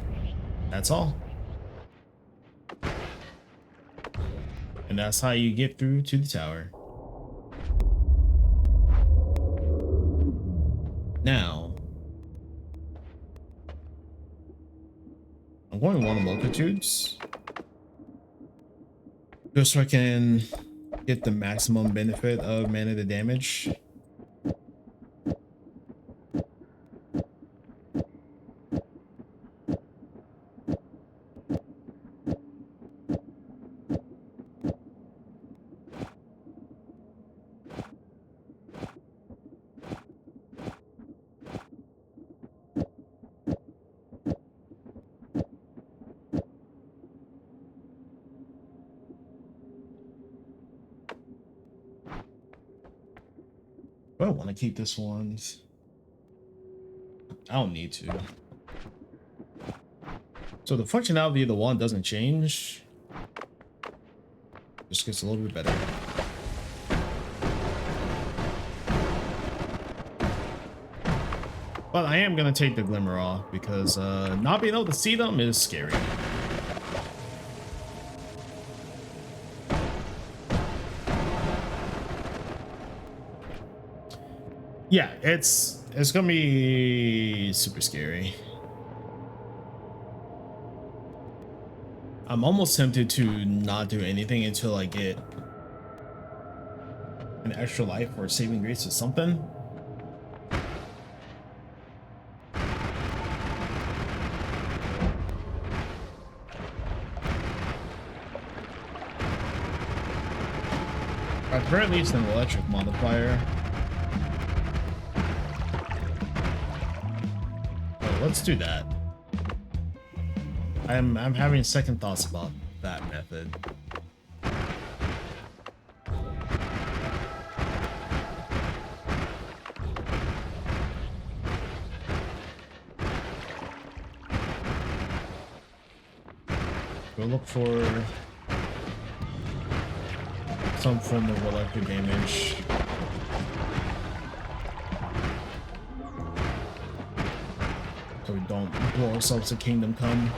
That's all. And that's how you get through to the tower. Now I'm going one of multitudes. Just so I can get the maximum benefit of mana to damage. I want to keep this one. I don't need to. So the functionality of the wand doesn't change. Just gets a little bit better. But I am going to take the glimmer off because not being able to see them is scary. Yeah, it's gonna be super scary. I'm almost tempted to not do anything until I get an extra life or saving grace or something. At the very least, an electric modifier. Let's do that. I'm having second thoughts about that method. We'll look for some form of electric damage. So we don't blow ourselves a Kingdom Come.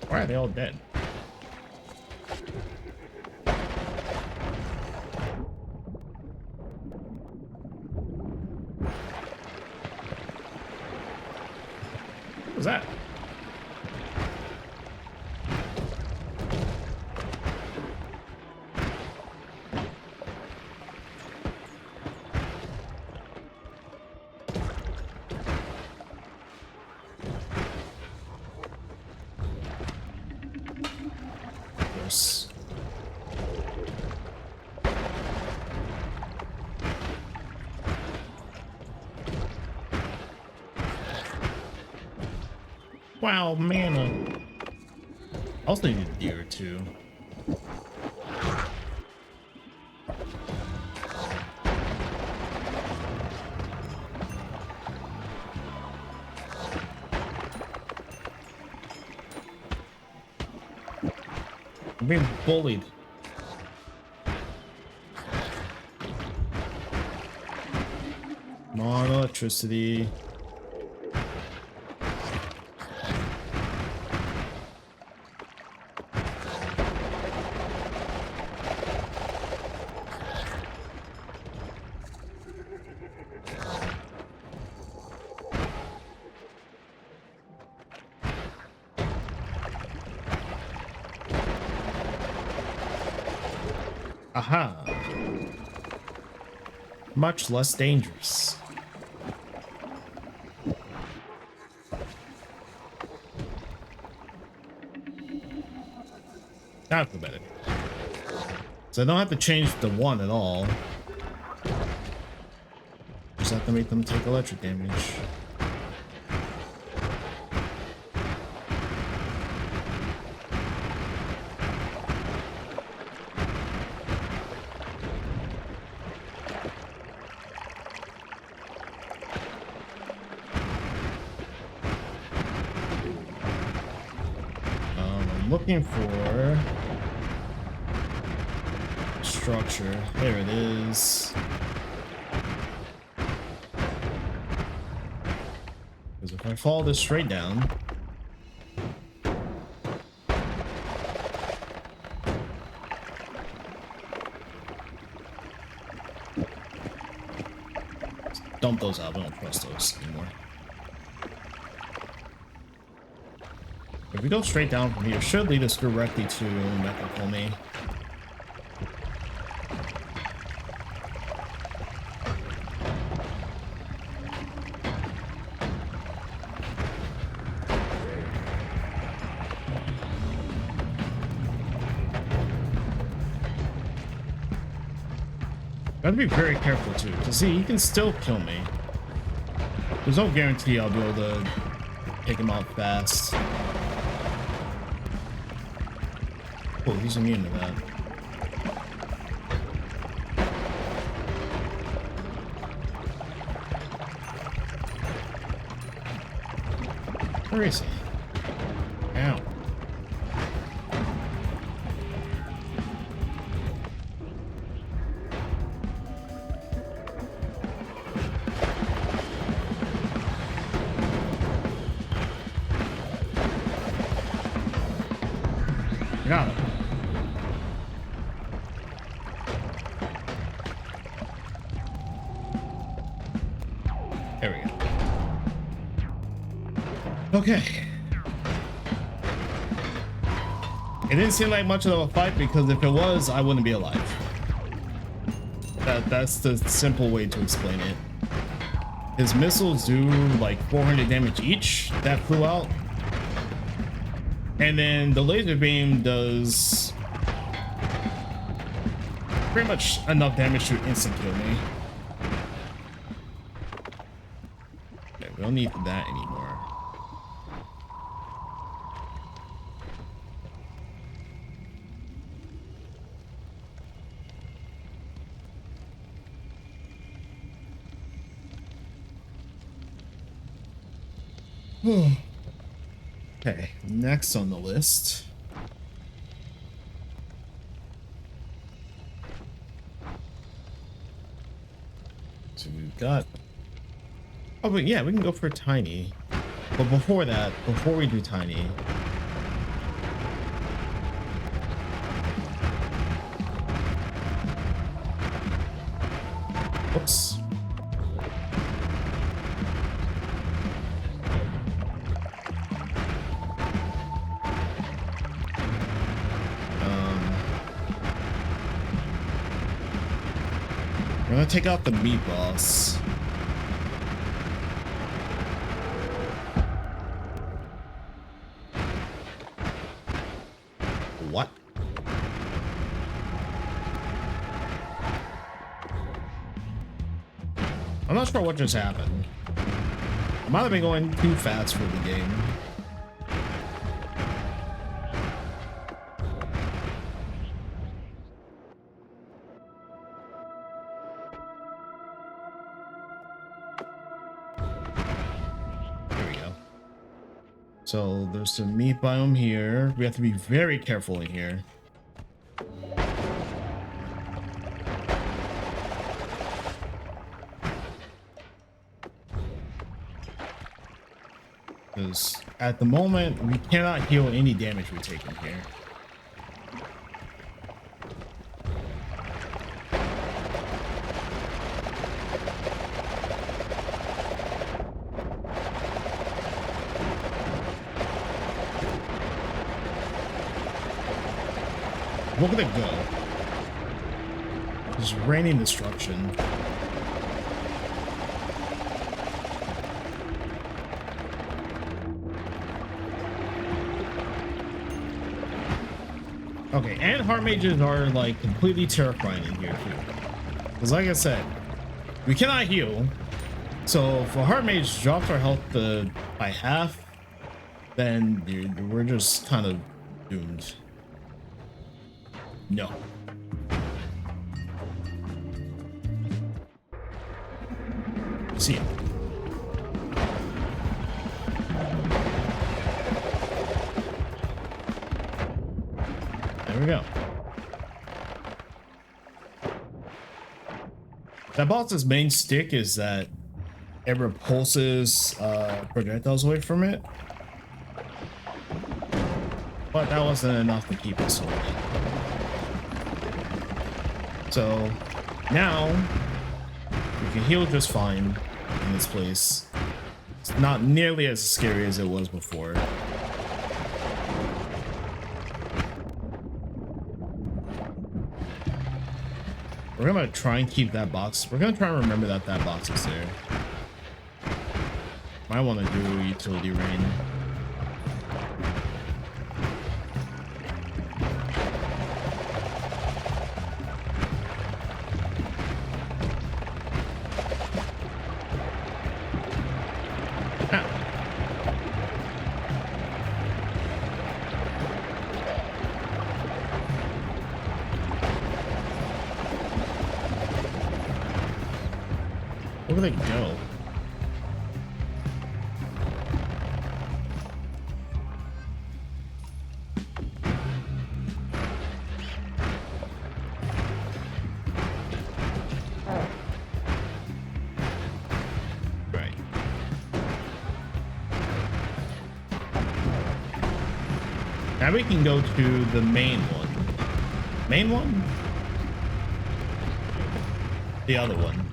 Why are they all dead? What was that? Wow, mana. I also need a deer too. I'm being bullied. Come on, electricity. Aha. Much less dangerous. That's better. So I don't have to change the one at all. Just have to make them take electric damage. Looking for structure. There it is. Because if I follow this straight down, dump those out. I don't trust those anymore. If we go straight down from here, it should lead us directly to Mechacomie. Gotta be very careful too, because see, he can still kill me. There's no guarantee I'll be able to pick him out fast. Oh, he's immune to that. Where is he? Ow. Got him. There we go. Okay. It didn't seem like much of a fight because if it was, I wouldn't be alive. That's the simple way to explain it. His missiles do like 400 damage each that flew out. And then the laser beam does pretty much enough damage to instant kill me. Okay, we don't need that anymore. Okay, next on the list. So we've got... Oh, but yeah, we can go for Tiny. But before that, before we do Tiny... Oops. We're gonna take out the meat boss. What? I'm not sure what just happened. I might have been going too fast for the game. So there's the meat biome here. We have to be very careful in here. Because at the moment, we cannot heal any damage we take in here. Look at it go. It's raining destruction. Okay, and heart mages are like completely terrifying in here too. Because like I said, we cannot heal. So if a heart mage drops our health by half, then dude, we're just kind of doomed. No. See ya. There we go. That boss's main stick is that it repulses projectiles away from it. But that wasn't enough to keep us away. So now we can heal just fine in this place. It's not nearly as scary as it was before. We're gonna try and keep that box. We're gonna try and remember that that box is there. Might want to do utility rain. Where do they go? Right. Now we can go to the main one. Main one? The other one.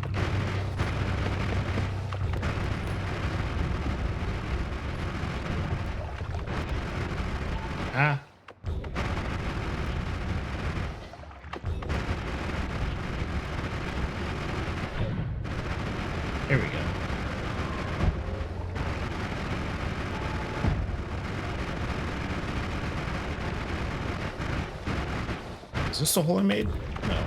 Ah. Here we go. Is this the hole I made? No.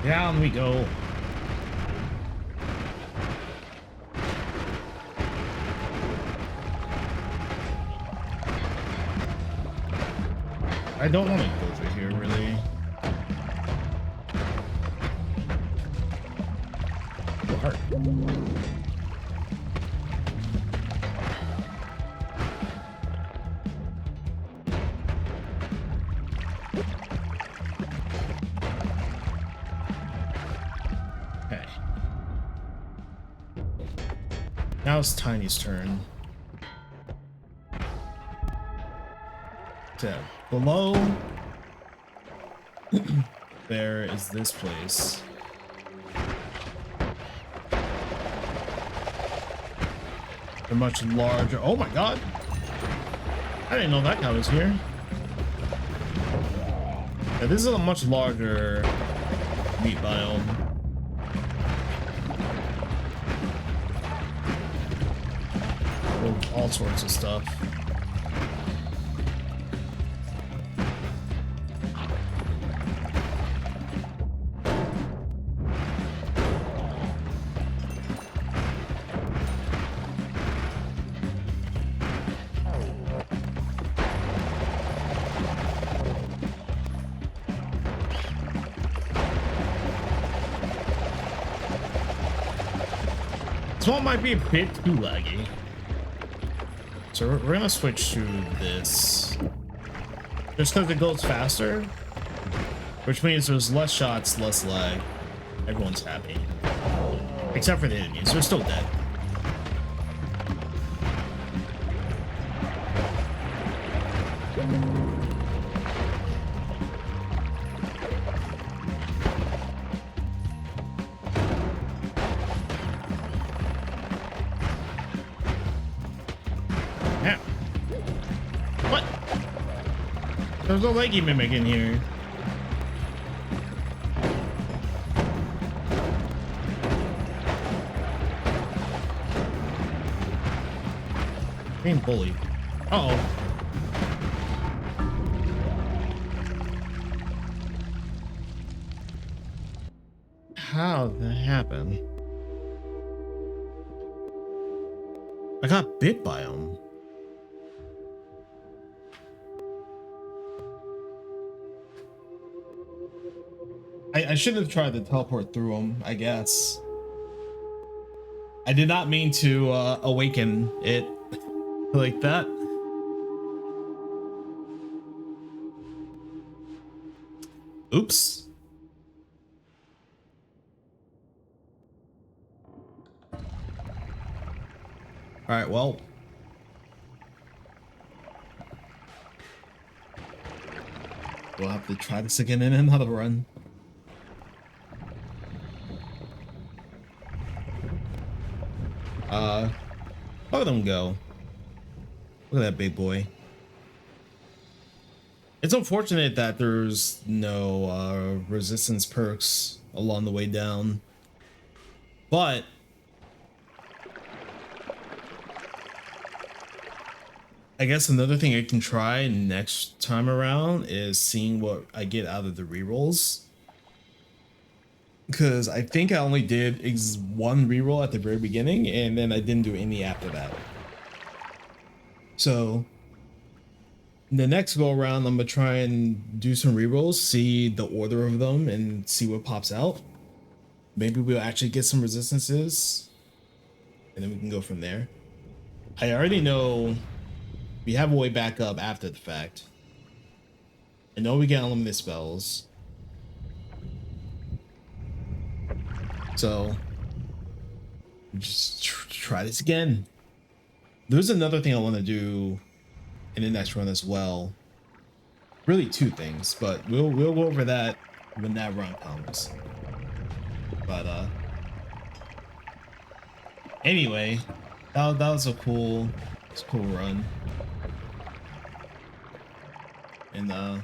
Down we go. I don't want to go over here, really. Oh, heart. Okay. Now it's Tiny's turn. So, below there is this place. They're much larger. Oh my god! I didn't know that guy was here. Yeah, this is a much larger meat biome. With all sorts of stuff. This one might be a bit too laggy. So we're gonna switch to this. Just because it goes faster. Which means there's less shots, less lag. Everyone's happy. Except for the enemies, they're still dead. Yeah. What? There's no leggy mimic in here. Being bullied. Uh-oh. How did that happen? I got bit by him. I should have tried to teleport through him, I guess. I did not mean to awaken it like that. Oops. All right, well. We'll have to try this again in another run. Look at them go. Look at that big boy. It's unfortunate that there's no resistance perks along the way down, but I guess another thing I can try next time around is seeing what I get out of the rerolls. Because I think I only did one reroll at the very beginning, and then I didn't do any after that. So the next go around, I'm gonna try and do some rerolls, see the order of them, and see what pops out. Maybe we'll actually get some resistances, and then we can go from there. I already know we have a way back up after the fact. I know we get unlimited spells. So just try this again. There's another thing I want to do in the next run as well. Really two things, but we'll go over that when that run comes. But anyway, that was a cool run. And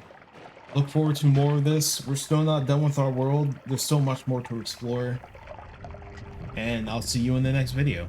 look forward to more of this. We're still not done with our world. There's so much more to explore. And I'll see you in the next video.